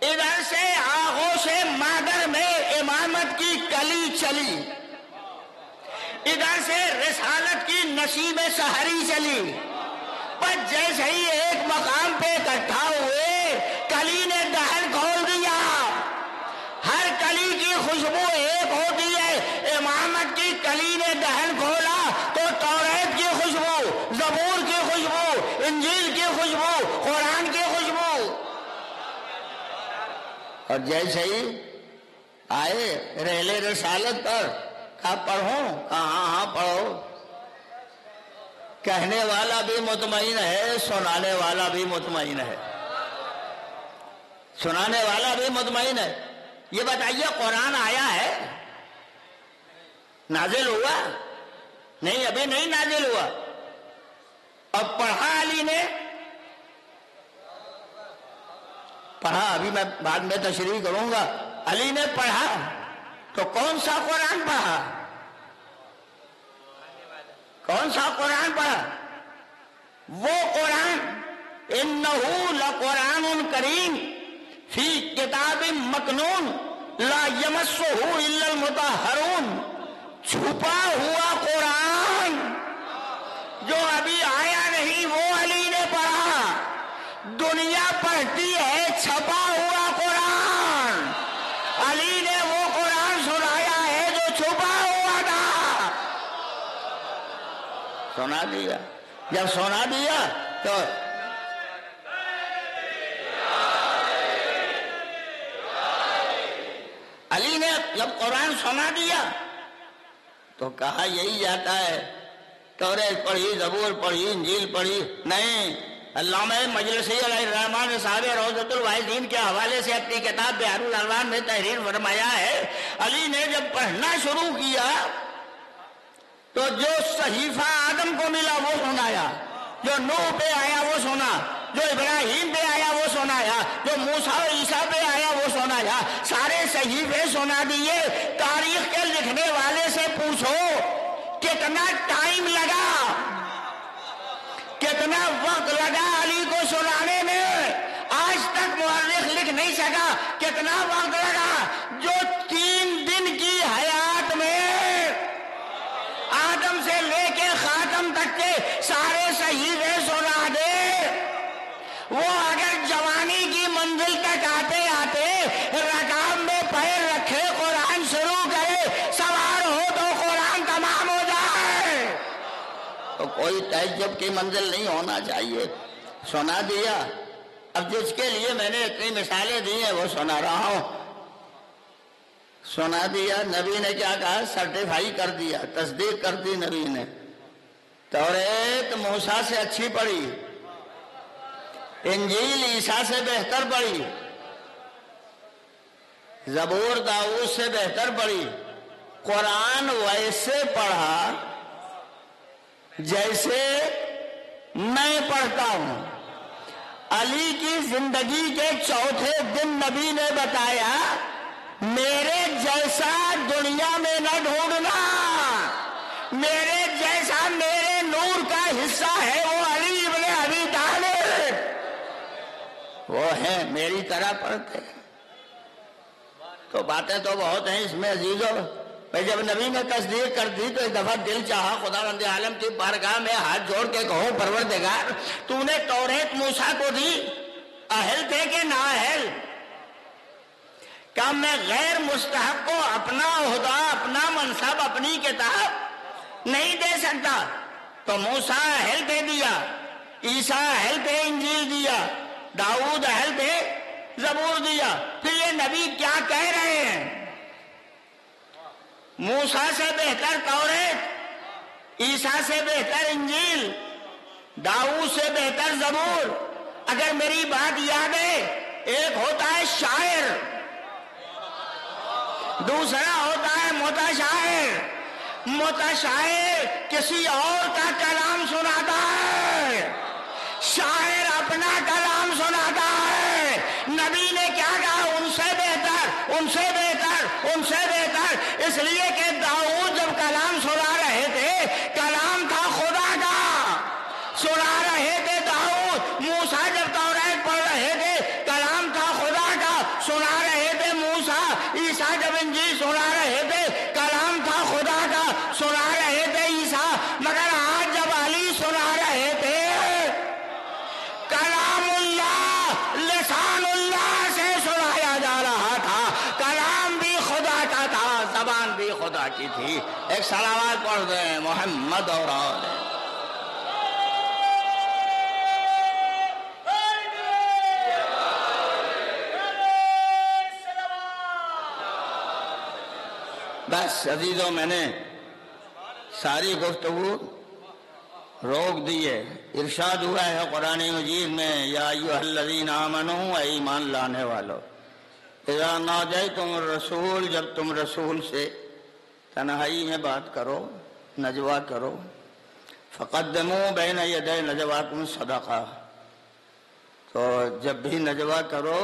ادھر سے آغوش مادر میں امامت کی کلی چلی, ادھر سے رسالت کی نسیم سحری چلی. پر جیسے ہی ایک مقام پہ اکٹھا ہوئے کلی نے دہن کھول دیا. ہر کلی کی خوشبو ایک ہوتی ہے. امامت کی کلی نے دہن کھولا تو توریت کی خوشبو, زبور کی خوشبو, انجیل کی خوشبو, قرآن کی خوشبو. اور جیسے ہی آئے رحلے رسالت پر, کہا پڑھو, ہاں پڑھو. کہنے والا بھی مطمئن ہے, سنانے والا بھی مطمئن ہے, سنانے والا بھی مطمئن ہے. یہ بتائیے قرآن آیا ہے, نازل ہوا نہیں, ابھی نہیں نازل ہوا. اب پڑھا علی نے, پڑھا, ابھی میں بعد میں تشریح کروں گا. علی نے پڑھا تو کون سا قرآن پڑھا؟ کون سا قرآن پڑھا؟ وہ قرآن انہو لقرآن کریم فی کتاب مکنون لا یمسہ الا المطہرون. چھپا ہوا قرآن جو ابھی آیا نہیں وہ علی نے پڑھا. دنیا پڑھتی ہے چھپا ہوا قرآن, علی نے وہ قرآن سنایا ہے جو چھپا ہوا تھا. سنا دیا. جب سنا دیا تو علی نے جب قرآن سنا دیا تو کہا یہی جاتا ہے, توریت پڑھی, زبور پڑھی, انجیل پڑھی نہیں. علامہ مجلسی علیہ الرحمن صاحب روضۃ الواعظین کے حوالے سے اپنی کتاب بحر الالوان میں تحریر فرمایا ہے, علی نے جب پڑھنا شروع کیا تو جو صحیفہ آدم کو ملا وہ سنایا, جو نوح پہ آیا وہ سنا, جو ابراہیم پہ آیا وہ سنایا, جو موسیٰ و عیسیٰ پہ آیا وہ سنایا. سارے صحیفے سنا دیے. تاریخ کے لکھنے والے سے پوچھو کتنا ٹائم لگا, کتنا وقت لگا علی کو سنانے میں. آج تک مورخ لکھ نہیں سکا کتنا وقت لگا. جو 3 کوئی تعجب کی منزل نہیں ہونا چاہیے. سنا دیا. اب جس کے لیے میں نے اتنی مثالیں دی ہیں وہ سنا رہا ہوں. سنا دیا. نبی نے کیا کہا؟ سرٹیفائی کر دیا، تصدیق کر دی نبی نے. توریت موسیٰ سے اچھی پڑی، انجیل عیسیٰ سے بہتر پڑی، زبور داؤد سے بہتر پڑی. قرآن ویسے پڑھا جیسے میں پڑھتا ہوں. علی کی زندگی کے چوتھے دن نبی نے بتایا میرے جیسا دنیا میں نہ ڈھونڈنا، میرے جیسا میرے نور کا حصہ ہے وہ علی ابن ابی طالب، وہ ہے میری طرح پڑھتے. تو باتیں تو بہت ہیں اس میں عزیزو. جب نبی نے تصدیق کر دی تو ایک دفعہ دل چاہا خداوند عالم کی بارگاہ میں ہاتھ جوڑ کے کہو پروردگار تو نے توریت موسیٰ کو دی، اہل تھے کہ نااہل؟ کیا میں غیر مستحق کو اپنا عہدہ، اپنا منصب، اپنی کتاب نہیں دے سکتا؟ تو موسیٰ اہل تھے، دیا. عیسیٰ اہل تھے، انجیل دیا. داؤد اہل تھے، زبور دیا. پھر یہ نبی کیا کہہ رہے ہیں؟ موسیٰ سے بہتر توریت، عیسیٰ سے بہتر انجیل، داؤد سے بہتر زبور. اگر میری بات یاد ہے، ایک ہوتا ہے شاعر، دوسرا ہوتا ہے متشاعر. متشاعر کسی اور کا کلام سناتا ہے، شاعر اپنا کلام سناتا ہے. نبی نے کیا کہا؟ ان سے بہتر، ان سے بہتر، ان سے بہتر. اس لیے کہ داؤد جب کلام سنا رہے تھے کلام تھا خدا کا، سنا رہے تھے داؤد. موسیٰ جب توریت پڑھ رہے تھے کلام تھا خدا کا، سنا رہے تھے موسیٰ. عیسیٰ جب انجیل سنا رہے تھے کلام تھا خدا کا، سنا رہے تھے عیسیٰ. مگر آج جب علی سنا رہے تھے کلام اللہ، لسان اللہ سے سنایا جا رہا تھا. کلام بھی خدا کا تھا، زبان بھی خدا کی تھی. ایک صلوات پڑھ دیں محمد اور آل. بس عزیزوں میں نے ساری گفتگو روک دی ہے. ارشاد ہوا ہے قرآن مجید میں یا ایھا الذین آمنوا، اے ایمان لانے والو، اذا ناجیتم الرسول، جب تم رسول سے تنہائی میں بات کرو، نجوا کرو، فقدموا بین یدی نجواکم صدقہ، تو جب بھی نجوا کرو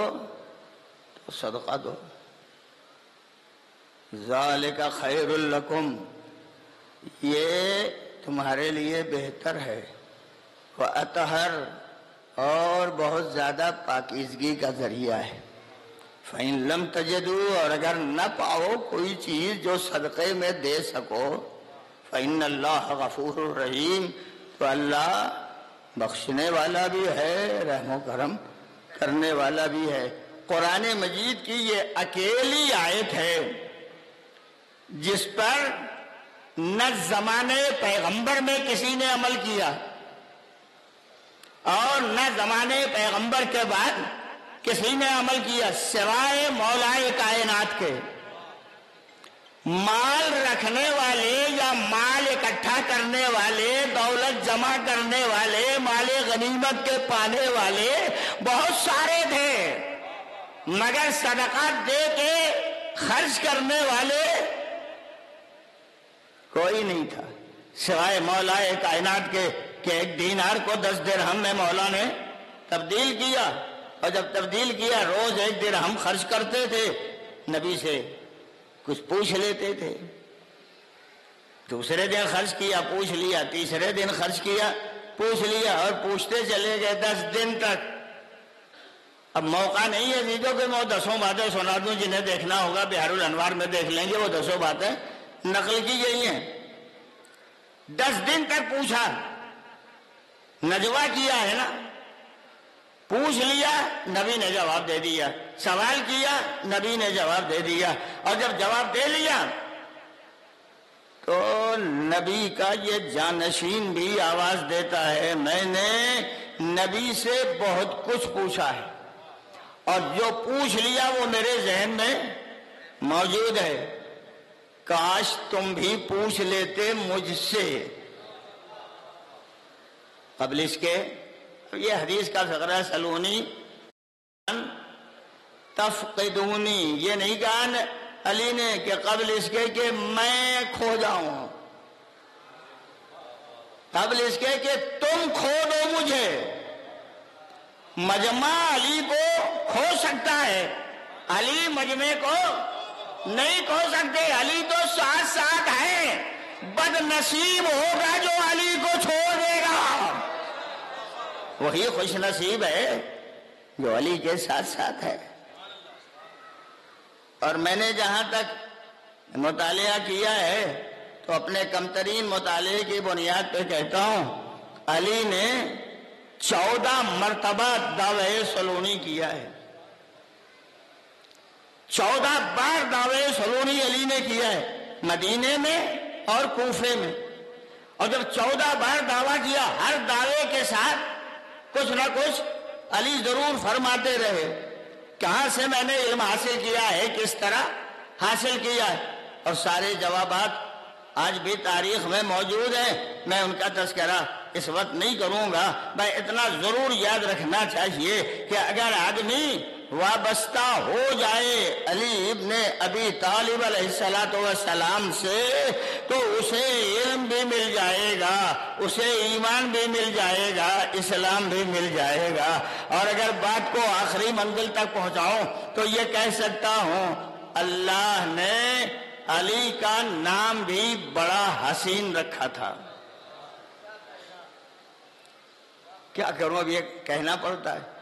تو صدقہ دو. ذالک خیر لکم، یہ تمہارے لیے بہتر ہے. وَأَطْہَرُ، اور بہت زیادہ پاکیزگی کا ذریعہ ہے. فَإِن لَمْ تَجِدُوا، اور اگر نہ پاؤ کوئی چیز جو صدقے میں دے سکو، فَإِنَّ اللَّهَ غَفُورٌ رَحِيمٌ، تو اللہ بخشنے والا بھی ہے، رحم و کرم کرنے والا بھی ہے. قرآن مجید کی یہ اکیلی آیت ہے جس پر نہ زمانے پیغمبر میں کسی نے عمل کیا اور نہ زمانے پیغمبر کے بعد کسی نے عمل کیا سوائے مولائے کائنات کے. مال رکھنے والے یا مال اکٹھا کرنے والے، دولت جمع کرنے والے، مال غنیمت کے پانے والے بہت سارے تھے، مگر صدقہ دے کے خرچ کرنے والے کوئی نہیں تھا سوائے مولا کائنات کے کہ ایک دینار کو 10 درہم میں مولا نے تبدیل کیا، اور جب تبدیل کیا روز 1 درہم خرچ کرتے تھے، نبی سے کچھ پوچھ لیتے تھے، دوسرے دن خرچ کیا پوچھ لیا، تیسرے دن خرچ کیا پوچھ لیا، اور پوچھتے چلے گئے 10 دن تک. اب موقع نہیں ہے نیجو کہ میں 10 باتیں سنا دوں، جنہیں دیکھنا ہوگا بہار الانوار میں دیکھ لیں گے، وہ 10 باتیں نقل کی گئی ہیں. 10 دن تک پوچھا، نجوا کیا ہے نا، پوچھ لیا نبی نے جواب دے دیا، سوال کیا نبی نے جواب دے دیا، اور جب جواب دے لیا تو نبی کا یہ جانشین بھی آواز دیتا ہے میں نے نبی سے بہت کچھ پوچھا ہے اور جو پوچھ لیا وہ میرے ذہن میں موجود ہے، کاش تم بھی پوچھ لیتے مجھ سے قبل اس کے۔ یہ حدیث کا فقرہ سلونی تفقدونی، یہ نہیں کہا علی نے کہ قبل اس کے کہ میں کھو جاؤں، قبل اس کے کہ تم کھو دو مجھے۔ مجمع علی کو کھو سکتا ہے، علی مجمع کو نہیں کھو سکتے، علی تو ساتھ ساتھ ہے، بد نصیب ہوگا جو علی کو چھوڑ دے گا، وہی خوش نصیب ہے جو علی کے ساتھ ساتھ ہے۔ اور میں نے جہاں تک مطالعہ کیا ہے تو اپنے کم ترین مطالعے کی بنیاد پہ کہتا ہوں علی نے 14 مرتبہ دعوی سلونی کیا ہے، 14 بار دعوی سلونی علی نے کیا ہے، مدینے میں اور کوفے میں۔ اور جب 14 بار دعویٰ کیا، ہر دعوے کے ساتھ کچھ نہ کچھ علی ضرور فرماتے رہے، کہاں سے میں نے علم حاصل کیا ہے، کس طرح حاصل کیا ہے، اور سارے جوابات آج بھی تاریخ میں موجود ہیں۔ میں ان کا تذکرہ اس وقت نہیں کروں گا، میں اتنا ضرور یاد رکھنا چاہیے کہ اگر آدمی وابستہ ہو جائے علی ابن ابی طالب علیہ السلام سے تو اسے علم بھی مل جائے گا، اسے ایمان بھی مل جائے گا، اسلام بھی مل جائے گا۔ اور اگر بات کو آخری منزل تک پہنچاؤں تو یہ کہہ سکتا ہوں اللہ نے علی کا نام بھی بڑا حسین رکھا تھا۔ کیا کروں، اب یہ کہنا پڑتا ہے۔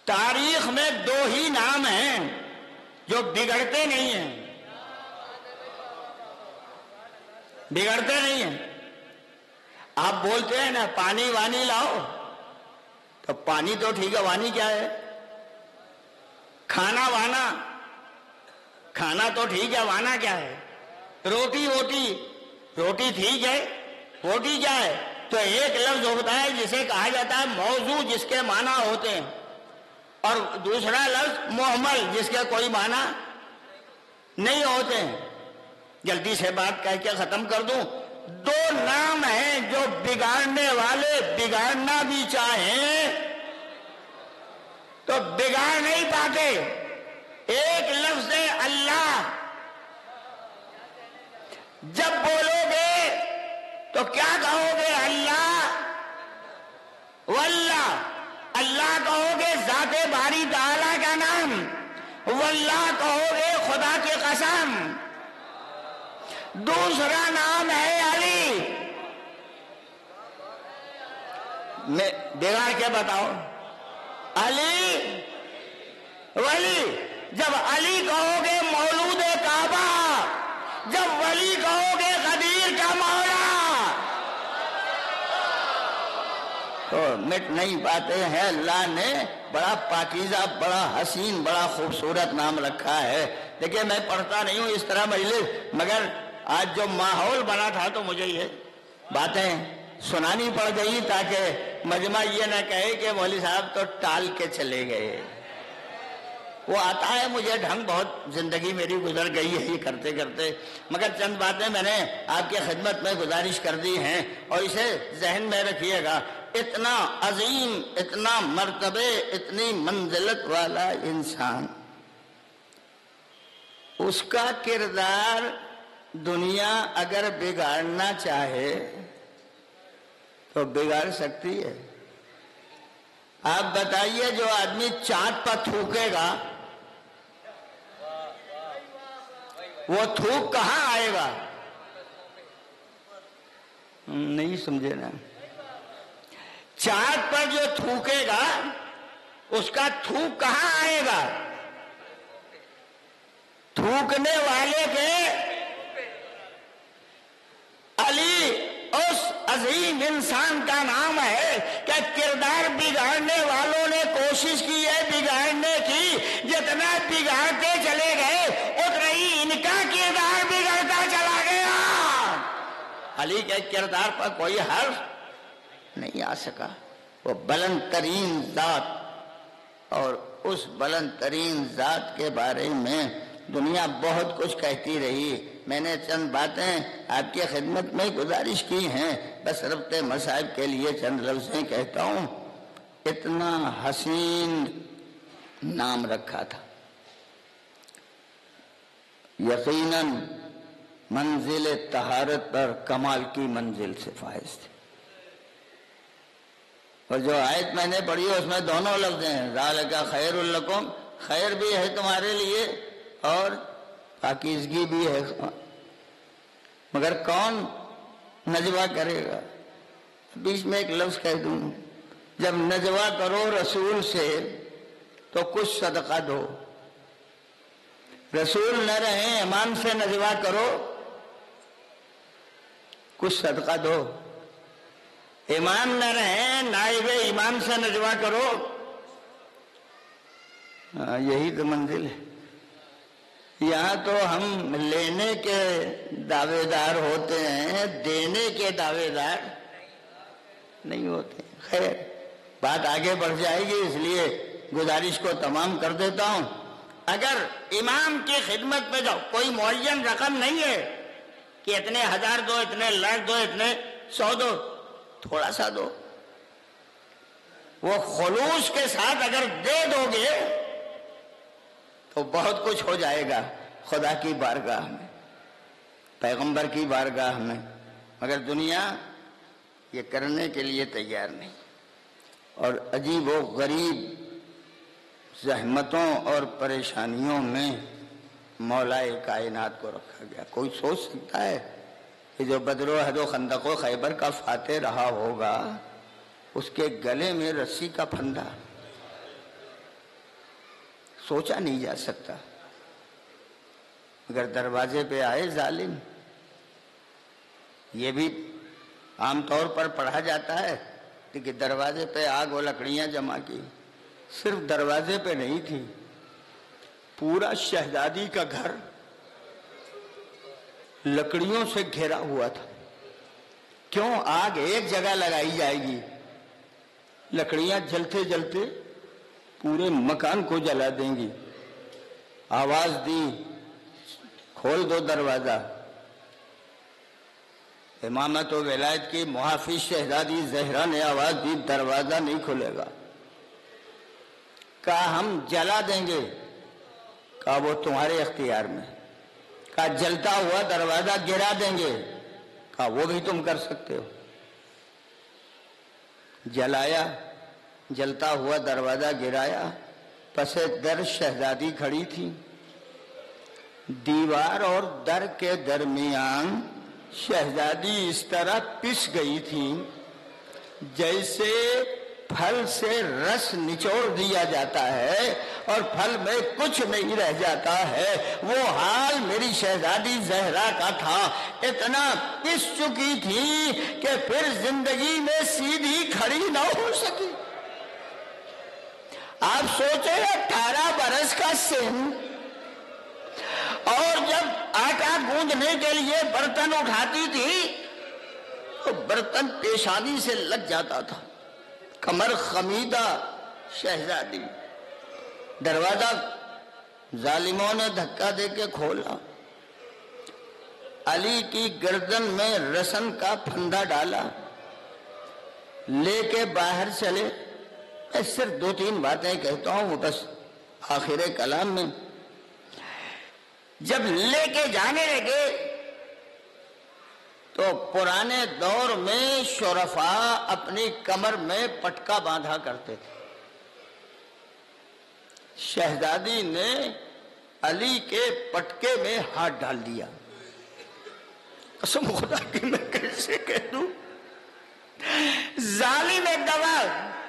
تاریخ میں 2 ہی نام ہیں جو بگڑتے نہیں ہیں، بگڑتے نہیں ہیں۔ آپ بولتے ہیں نا پانی وانی لاؤ، تو پانی تو ٹھیک ہے، وانی کیا ہے؟ کھانا وانا، کھانا تو ٹھیک ہے، وانا کیا ہے؟ روٹی ووٹی، روٹی ٹھیک ہے، ووٹی کیا ہے؟ تو ایک لفظ ہوتا ہے جسے کہا جاتا ہے موضوع، جس کے معنی ہوتے ہیں، اور دوسرا لفظ محمل، جس کے کوئی معنی نہیں ہوتے ہیں۔ جلدی سے بات کہہ کے ختم کر دوں، 2 نام ہیں جو بگاڑنے والے بگاڑنا بھی چاہیں تو بگاڑ نہیں پاتے۔ ایک لفظ ہے اللہ، جب بولو گے تو کیا کہو گے؟ اللہ واللہ، اللہ کہو گے ذات باری تعالیٰ کا نام، واللہ کہو گے خدا کی قسم۔ دوسرا نام ہے علی، میں بگاڑ کے بتاؤ، علی ولی، جب علی کہو گے مولود کعبہ، جب ولی کہو گے غدیر کا مولا، تو مٹ نہیں پاتے ہیں۔ اللہ نے بڑا پاکیزہ، بڑا حسین، بڑا خوبصورت نام رکھا ہے۔ دیکھیں میں پڑھتا نہیں ہوں اس طرح مجلس، مگر آج جو ماحول بنا تھا تو مجھے یہ باتیں سنانی پڑ گئی تاکہ مجمع یہ نہ کہے کہ مولوی صاحب تو ٹال کے چلے گئے۔ وہ آتا ہے مجھے ڈھنگ، بہت زندگی میری گزر گئی ہے یہ کرتے کرتے، مگر چند باتیں میں نے آپ کی خدمت میں گزارش کر دی ہیں، اور اسے ذہن میں رکھیے گا۔ اتنا عظیم، اتنا مرتبے، اتنی منزلت والا انسان، اس کا کردار دنیا اگر بگاڑنا چاہے تو بگاڑ سکتی ہے۔ آپ بتائیے جو آدمی چاند پر تھوکے گا وہ تھوک کہاں آئے گا؟ نہیں سمجھے نا؟ چاند پر جو تھوکے گا اس کا تھوک کہاں آئے گا؟ تھوکنے والے کے علی اس عظیم انسان کا نام ہے کہ کردار بگاڑنے والوں نے کوشش کی ہے بگاڑنے کی، جتنا بگاڑتے چلے گئے اتنا ہی ان کا کردار بگڑتا چلا گیا۔ علی کے کردار پر کوئی حرف نہیں آ سکا۔ وہ بلند ترین ذات، اور اس بلند ترین ذات کے بارے میں دنیا بہت کچھ کہتی رہی۔ میں نے چند باتیں آپ کی خدمت میں گزارش کی ہیں، بس ربط مصائب کے لیے چند لفظیں کہتا ہوں۔ اتنا حسین نام رکھا تھا، یقیناً منزل طہارت پر کمال کی منزل سے فائز تھے۔ اور جو آیت میں نے پڑھی اس میں دونوں لفظ ہیں، ذالک خیر لکم، خیر بھی ہے تمہارے لیے اور پاکیزگی بھی ہے، مگر کون نجوہ کرے گا؟ بیچ میں ایک لفظ کہہ دوں، جب نجوہ کرو رسول سے تو کچھ صدقہ دو، رسول نہ رہیں امام سے نجوہ کرو، کچھ صدقہ دو، امام نہ رہیں نائب امام سے نجوہ کرو، یہی تو منزل ہے۔ یہاں تو ہم لینے کے دعوے دار ہوتے ہیں، دینے کے دعوے دار نہیں ہوتے۔ خیر، بات آگے بڑھ جائے گی، اس لیے گزارش کو تمام کر دیتا ہوں۔ اگر امام کی خدمت میں جاؤ، کوئی معین رقم نہیں ہے کہ اتنے ہزار دو، اتنے لاکھ دو، اتنے 100 دو، تھوڑا سا دو، وہ خلوص کے ساتھ اگر دے دو گے تو بہت کچھ ہو جائے گا خدا کی بارگاہ میں، پیغمبر کی بارگاہ میں، مگر دنیا یہ کرنے کے لیے تیار نہیں۔ اور عجیب و غریب زحمتوں اور پریشانیوں میں مولائے کائنات کو رکھا گیا۔ کوئی سوچ سکتا ہے کہ جو بدر و احد و خندق و خیبر کا فاتح رہا ہوگا اس کے گلے میں رسی کا پھندا؟ سوچا نہیں جا سکتا، مگر دروازے پہ آئے ظالم۔ یہ بھی عام طور پر پڑھا جاتا ہے کہ دروازے پہ آگ و لکڑیاں جمع کی، صرف دروازے پہ نہیں تھی، پورا شہزادی کا گھر لکڑیوں سے گھیرا ہوا تھا۔ کیوں؟ آگ ایک جگہ لگائی جائے گی، لکڑیاں جلتے جلتے پورے مکان کو جلا دیں گی۔ آواز دی، کھول دو دروازہ۔ امامت و ولایت کی محافظ شہزادی زہرا نے آواز دی، دروازہ نہیں کھلے گا۔ کہا ہم جلا دیں گے، کہا وہ تمہارے اختیار میں۔ کہا جلتا ہوا دروازہ گرا دیں گے، کہا وہ بھی تم کر سکتے ہو۔ جلایا، جلتا ہوا دروازہ گرایا، پس در شہزادی کھڑی تھی، دیوار اور در کے درمیان شہزادی اس طرح پس گئی تھی جیسے پھل سے رس نچوڑ دیا جاتا ہے اور پھل میں کچھ نہیں رہ جاتا ہے، وہ حال میری شہزادی زہرا کا تھا۔ اتنا پس چکی تھی کہ پھر زندگی میں سیدھی کھڑی نہ ہو سکی۔ آپ سوچیں 18 برس کا سن، اور جب آٹا گوندنے کے لیے برتن اٹھاتی تھی تو برتن پیشانی سے لگ جاتا تھا، کمر خمیدہ شہزادی۔ دروازہ ظالموں نے دھکا دے کے کھولا، علی کی گردن میں رسن کا پھندا ڈالا، لے کے باہر چلے۔ میں صرف 2-3 باتیں کہتا ہوں بس آخر کلام میں۔ جب لے کے جانے لگے تو پرانے دور میں شرفاء اپنی کمر میں پٹکا باندھا کرتے تھے۔ شہزادی نے علی کے پٹکے میں ہاتھ ڈال دیا۔ قسم خدا کی میں کیسے کہہ دوں، ظالم ایک دفعہ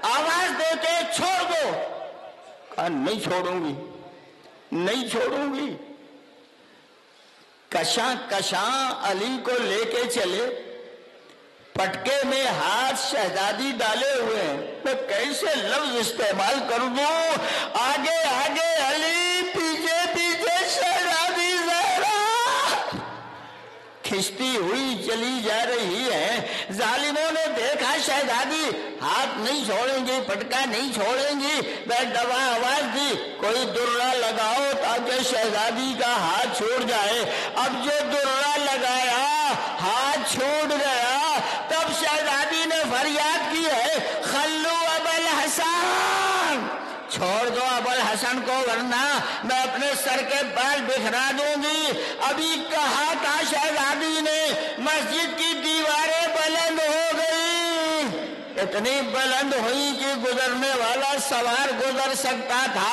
آواز دیتے چھوڑ دو، کہا نہیں چھوڑوں گی، نہیں چھوڑوں گی۔ کشاں کشاں علی کو لے کے چلے، پٹکے میں ہاتھ شہزادی ڈالے ہوئے ہیں، میں کیسے لفظ استعمال کر دوں، آگے آگے علی، پیچھے پیچھے شہزادی زہرا، کھنچتی ہوئی چلی جا رہی ہے۔ ظالموں نے دیکھا شہزادی ہاتھ نہیں چھوڑیں گی، پٹکا نہیں چھوڑیں گی، میں دبا آواز دی کوئی درہ لگاؤ تاکہ شہزادی کا ہاتھ چھوٹ جائے۔ اب جو درہ لگایا ہاتھ چھوٹ گیا، تب شہزادی نے فریاد کی ہے خلو ابا الحسن، چھوڑ دو ابو الحسن کو ورنہ میں اپنے سر کے بال بکھرا دوں گی۔ ابھی کہا تھا شہزادی نے، مسجد کی دیواریں بلند ہو گئی، اتنی بلند ہوئی کہ گزرنے والا سوار گزر سکتا تھا۔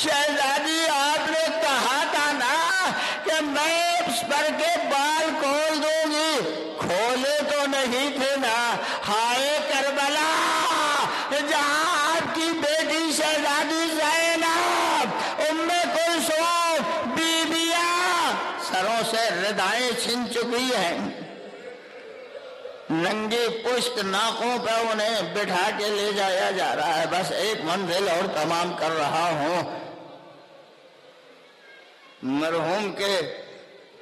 شہزادی آپ نے کہا تھا نا کہ میں اس پر کے بال کھول دوں گی، کھولے تو نہیں تھے نا۔ ہائے کربلا، جہاں آپ کی بیٹی شہزادی زینب، ام کلثوم بیبیاں سروں سے ردائیں چھن چکی ہیں، ننگی پشت ناکوں پہ انہیں بٹھا کے لے جایا جا رہا ہے۔ بس ایک منزل اور تمام کر رہا ہوں۔ مرحوم کے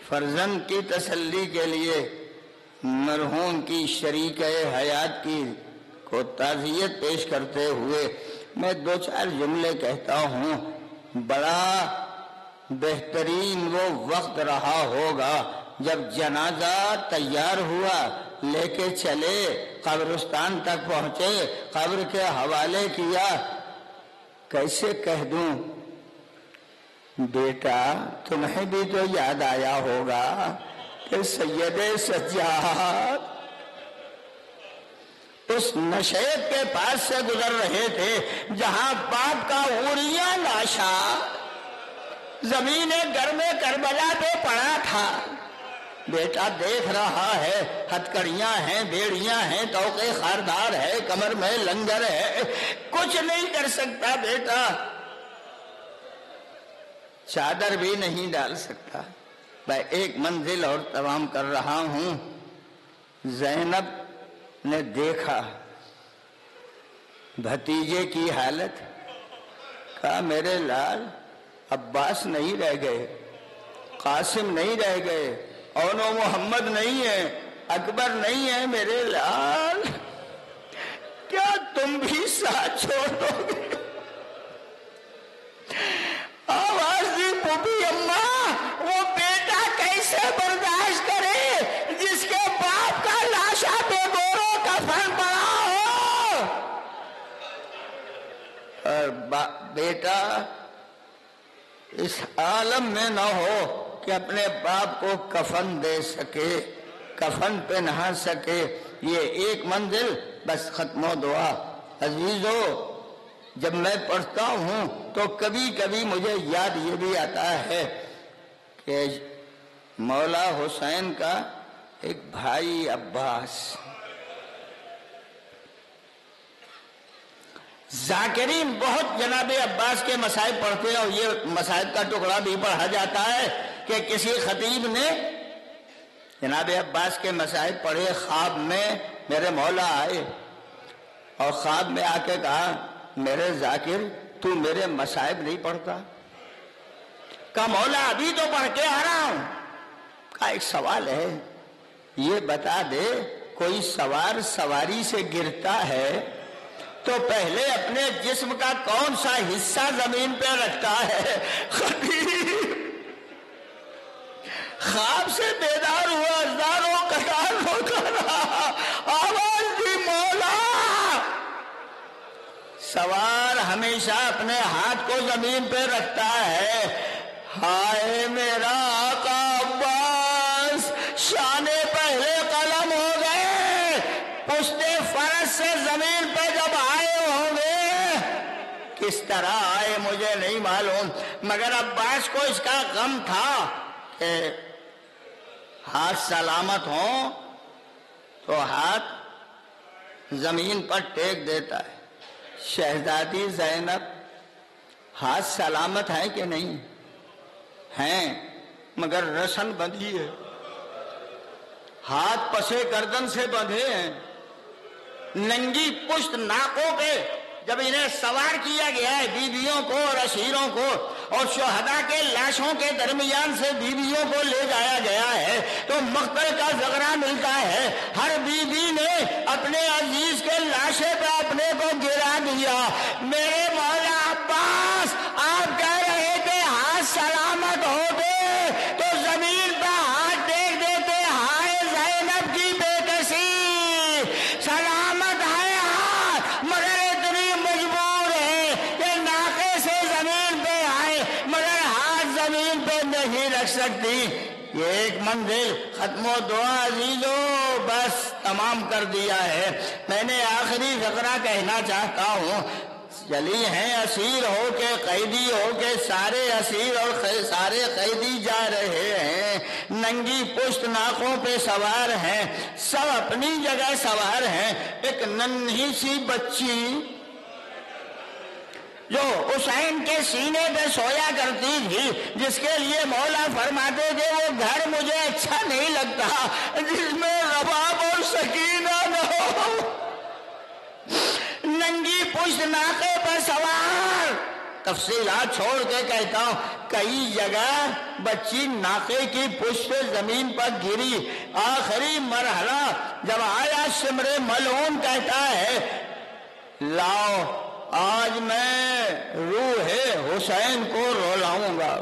فرزند کی تسلی کے لیے مرحوم کی شریک حیات کی کو تعزیت پیش کرتے ہوئے میں دو چار جملے کہتا ہوں۔ بڑا بہترین وہ وقت رہا ہوگا جب جنازہ تیار ہوا، لے کے چلے، قبرستان تک پہنچے، قبر کے حوالے کیا۔ کیسے کہہ دوں بیٹا، تمہیں بھی تو یاد آیا ہوگا کہ سید سجاد اس نشیب کے پاس سے گزر رہے تھے جہاں باپ کا عوریاں لاشا زمین گرم کربلا پہ پڑا تھا۔ بیٹا دیکھ رہا ہے، ہتکڑیاں ہیں، بیڑیاں ہیں، توقے خاردار ہے، کمر میں لنگر ہے، کچھ نہیں کر سکتا بیٹا، چادر بھی نہیں ڈال سکتا۔ میں ایک منزل اور تمام کر رہا ہوں۔ زینب نے دیکھا بھتیجے کی حالت، کہا میرے لال، عباس نہیں رہ گئے، قاسم نہیں رہ گئے، اونو محمد نہیں ہے، اکبر نہیں ہے، میرے لال کیا تم بھی ساتھ چھوڑ دو گے؟ آواز دی پوپی اماں، وہ بیٹا کیسے برداشت کرے جس کے باپ کا لاشا پہ گورو کفن پڑا ہو؟ اور بیٹا اس عالم میں نہ ہو کہ اپنے باپ کو کفن دے سکے، کفن پہنا سکے۔ یہ ایک منزل بس ختم و دعا۔ عزیزو، جب میں پڑھتا ہوں تو کبھی کبھی مجھے یاد یہ بھی آتا ہے کہ مولا حسین کا ایک بھائی عباس، ذاکرین بہت جناب عباس کے مصائب پڑھتے ہیں، اور یہ مصائب کا ٹکڑا بھی پڑھا جاتا ہے کہ کسی خطیب نے جناب عباس کے مصائب پڑھے، خواب میں میرے مولا آئے اور خواب میں آ کے کہا میرے ذاکر تو میرے مصائب نہیں پڑھتا؟ کہا مولا ابھی تو پڑھ کے آ رہا ہوں۔ کہا ایک سوال ہے، یہ بتا دے کوئی سوار سواری سے گرتا ہے تو پہلے اپنے جسم کا کون سا حصہ زمین پہ رکھتا ہے؟ خطیب خواب سے بیدار ہوا، زاروں قطار ہوتا رہا، آواز دی مولا، سوار ہمیشہ اپنے ہاتھ کو زمین پہ رکھتا ہے۔ ہائے میرا آقا عباس، شانے پہلے قلم ہو گئے، پشتے فرش سے زمین پہ جب آئے ہوں گے، کس طرح آئے مجھے نہیں معلوم، مگر عباس کو اس کا غم تھا کہ ہاتھ سلامت ہوں تو ہاتھ زمین پر ٹیک دیتا ہے۔ شہزادی زینب ہاتھ سلامت ہیں کہ نہیں ہیں؟ مگر رسن بندھی ہے، ہاتھ پسے گردن سے بندھے ہیں، ننگی پشت ناکوں پہ جب انہیں سوار کیا گیا ہے بیویوں کو اور اسیروں کو، اور شہداء کے لاشوں کے درمیان سے بیویوں کو لے جایا گیا ہے تو مقتل کا زغرہ ملتا ہے. ہر بیوی نے اپنے عزیز کے لاشے پہ اپنے کو گرا دیا. میرے مولا عباس آپ کہہ رہے تھے ہاتھ سلامت ہوتے تو زمین پہ ہاتھ ٹیک دیتے. ہائے زینب کی بے کسی، سلامت ہے ہاتھ مگر اتنی مجبور ہے کہ ناقے سے زمین پہ آئے مگر ہاتھ زمین پہ نہیں رکھ سکتی. یہ ایک منزل ختم و دعا عزیزو بس تمام کر دیا ہے. میں نے آخری فقرہ کہنا چاہتا ہوں. چلی ہیں اسیر ہو کے قیدی ہو کے سارے اسیر اور سارے قیدی جا رہے ہیں، ننگی پشت ناکوں پہ سوار ہیں، سب اپنی جگہ سوار ہیں. ایک ننھی سی بچی جو حسین کے سینے پہ سویا کرتی تھی، جس کے لیے مولا فرماتے تھے وہ گھر مجھے اچھا نہیں لگتا جس میں رباب اور سکینہ نہ ہو. ننگی پشت ناکے پر سوار. تفصیلات چھوڑ کے کہتا ہوں کئی جگہ بچی ناکے کی پشت زمین پر گری. آخری مرحلہ جب آیا سمر ملعون کہتا ہے لاؤ آج میں روح حسین کو رولاؤں گا.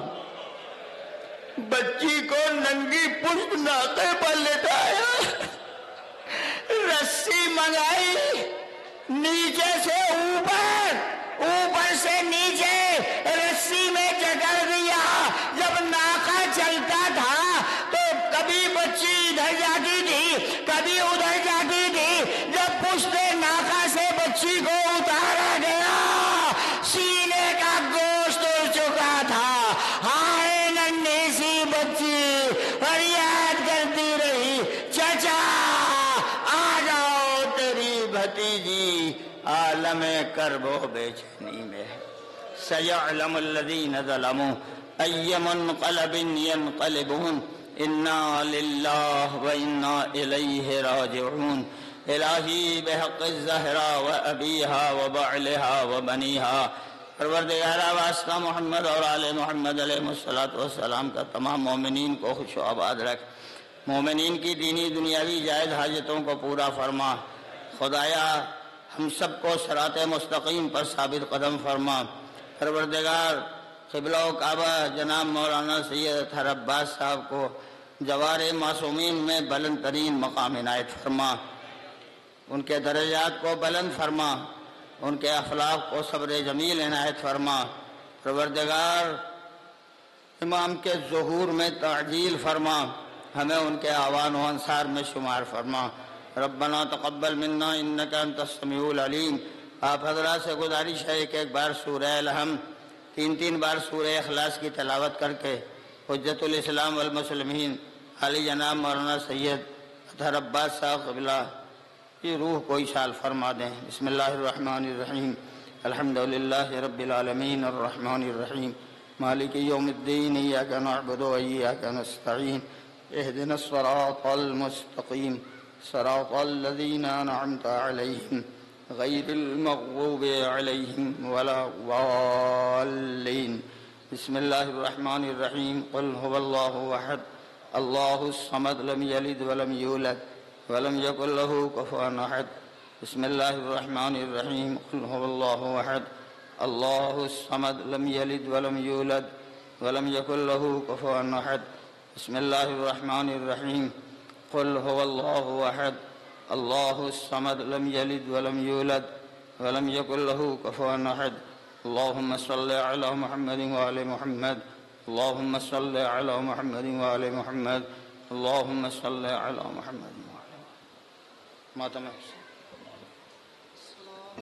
بچی کو ننگی پشت ناکے پر لٹایا، رسی منگائی، نیچے سے اوپر، اوپر سے نیچے رسی میں جکڑ دیا. جب ناکا چلتا تھا تو کبھی بچی ادھر جاتی تھی کبھی ادھر جاتی تھی. جب پشت ناکا سے بچی کو اتارا گیا سینے کا گوشت اڑ چکا تھا. ہائے ننھی سی بچی فریاد کرتی رہی چچا آ جاؤ تیری بھتیجی عالم کرب و بے چینی میں. سیعلم الذین ظلموا ای منقلب ینقلبون انا للہ و انا الیہ راجعون. الہی بحق الزہرا و ابیہا و بعلہا و بنیہا. پروردگارہ واسطہ محمد اور آل محمد علیہ السلام کا تمام مومنین کو خوش و آباد رکھ. مومنین کی دینی دنیاوی جائز حاجتوں کو پورا فرما. خدایا ہم سب کو صراط مستقیم پر ثابت قدم فرما. پروردگار قبلہ و کعبہ جناب مولانا سید اطہر عباس صاحب کو جوار معصومین میں بلند ترین مقام عنایت فرما. ان کے درجات کو بلند فرما، ان کے اخلاق کو صبر جمیل عنایت فرما. پروردگار امام کے ظہور میں تعجیل فرما، ہمیں ان کے اعوان و انصار میں شمار فرما. ربنا تقبل منا انک انت السمیع العلیم. آپ حضرات سے گزارش ہے کہ ایک بار سورہ الحم، تین بار سورہ اخلاص کی تلاوت کر کے حجت الاسلام والمسلمین علی جناب مولانا سید اطہر عباس صاحب قبلہ کی روح کو اشال فرما دیں. بسم اللہ الرحمن الرحیم. الحمدللہ رب العالمین الرحمن الرحیم مالک یوم الدین. ایاک نعبد و ایاک نستعین. اہدنا الصراط المستقیم صراط الذین انعمت علیہم غیر المغضوب علیہم ولا الضالین. بسم اللہ الرحمن الرحیم. قل هو اللہ احد اللہ الصمد لم یلد ولم یولد ولم یکن له کفوا احد. بسم اللہ الرحمن الرحیم. قل هو اللہ احد اللہ الصمد لم یلد ولم یولد ولم یکن له کفوا احد. بسم اللہ الرحمن الرحیم. قل هو اللہ احد اللہ الصمد لم یلد ولم یولد ولم یکن له کفوا احد. اللہم صل علی محمد وآل محمد. اللہم صل علی محمد وآل محمد. اللہم صل علی محمد وآل محمد. ماتم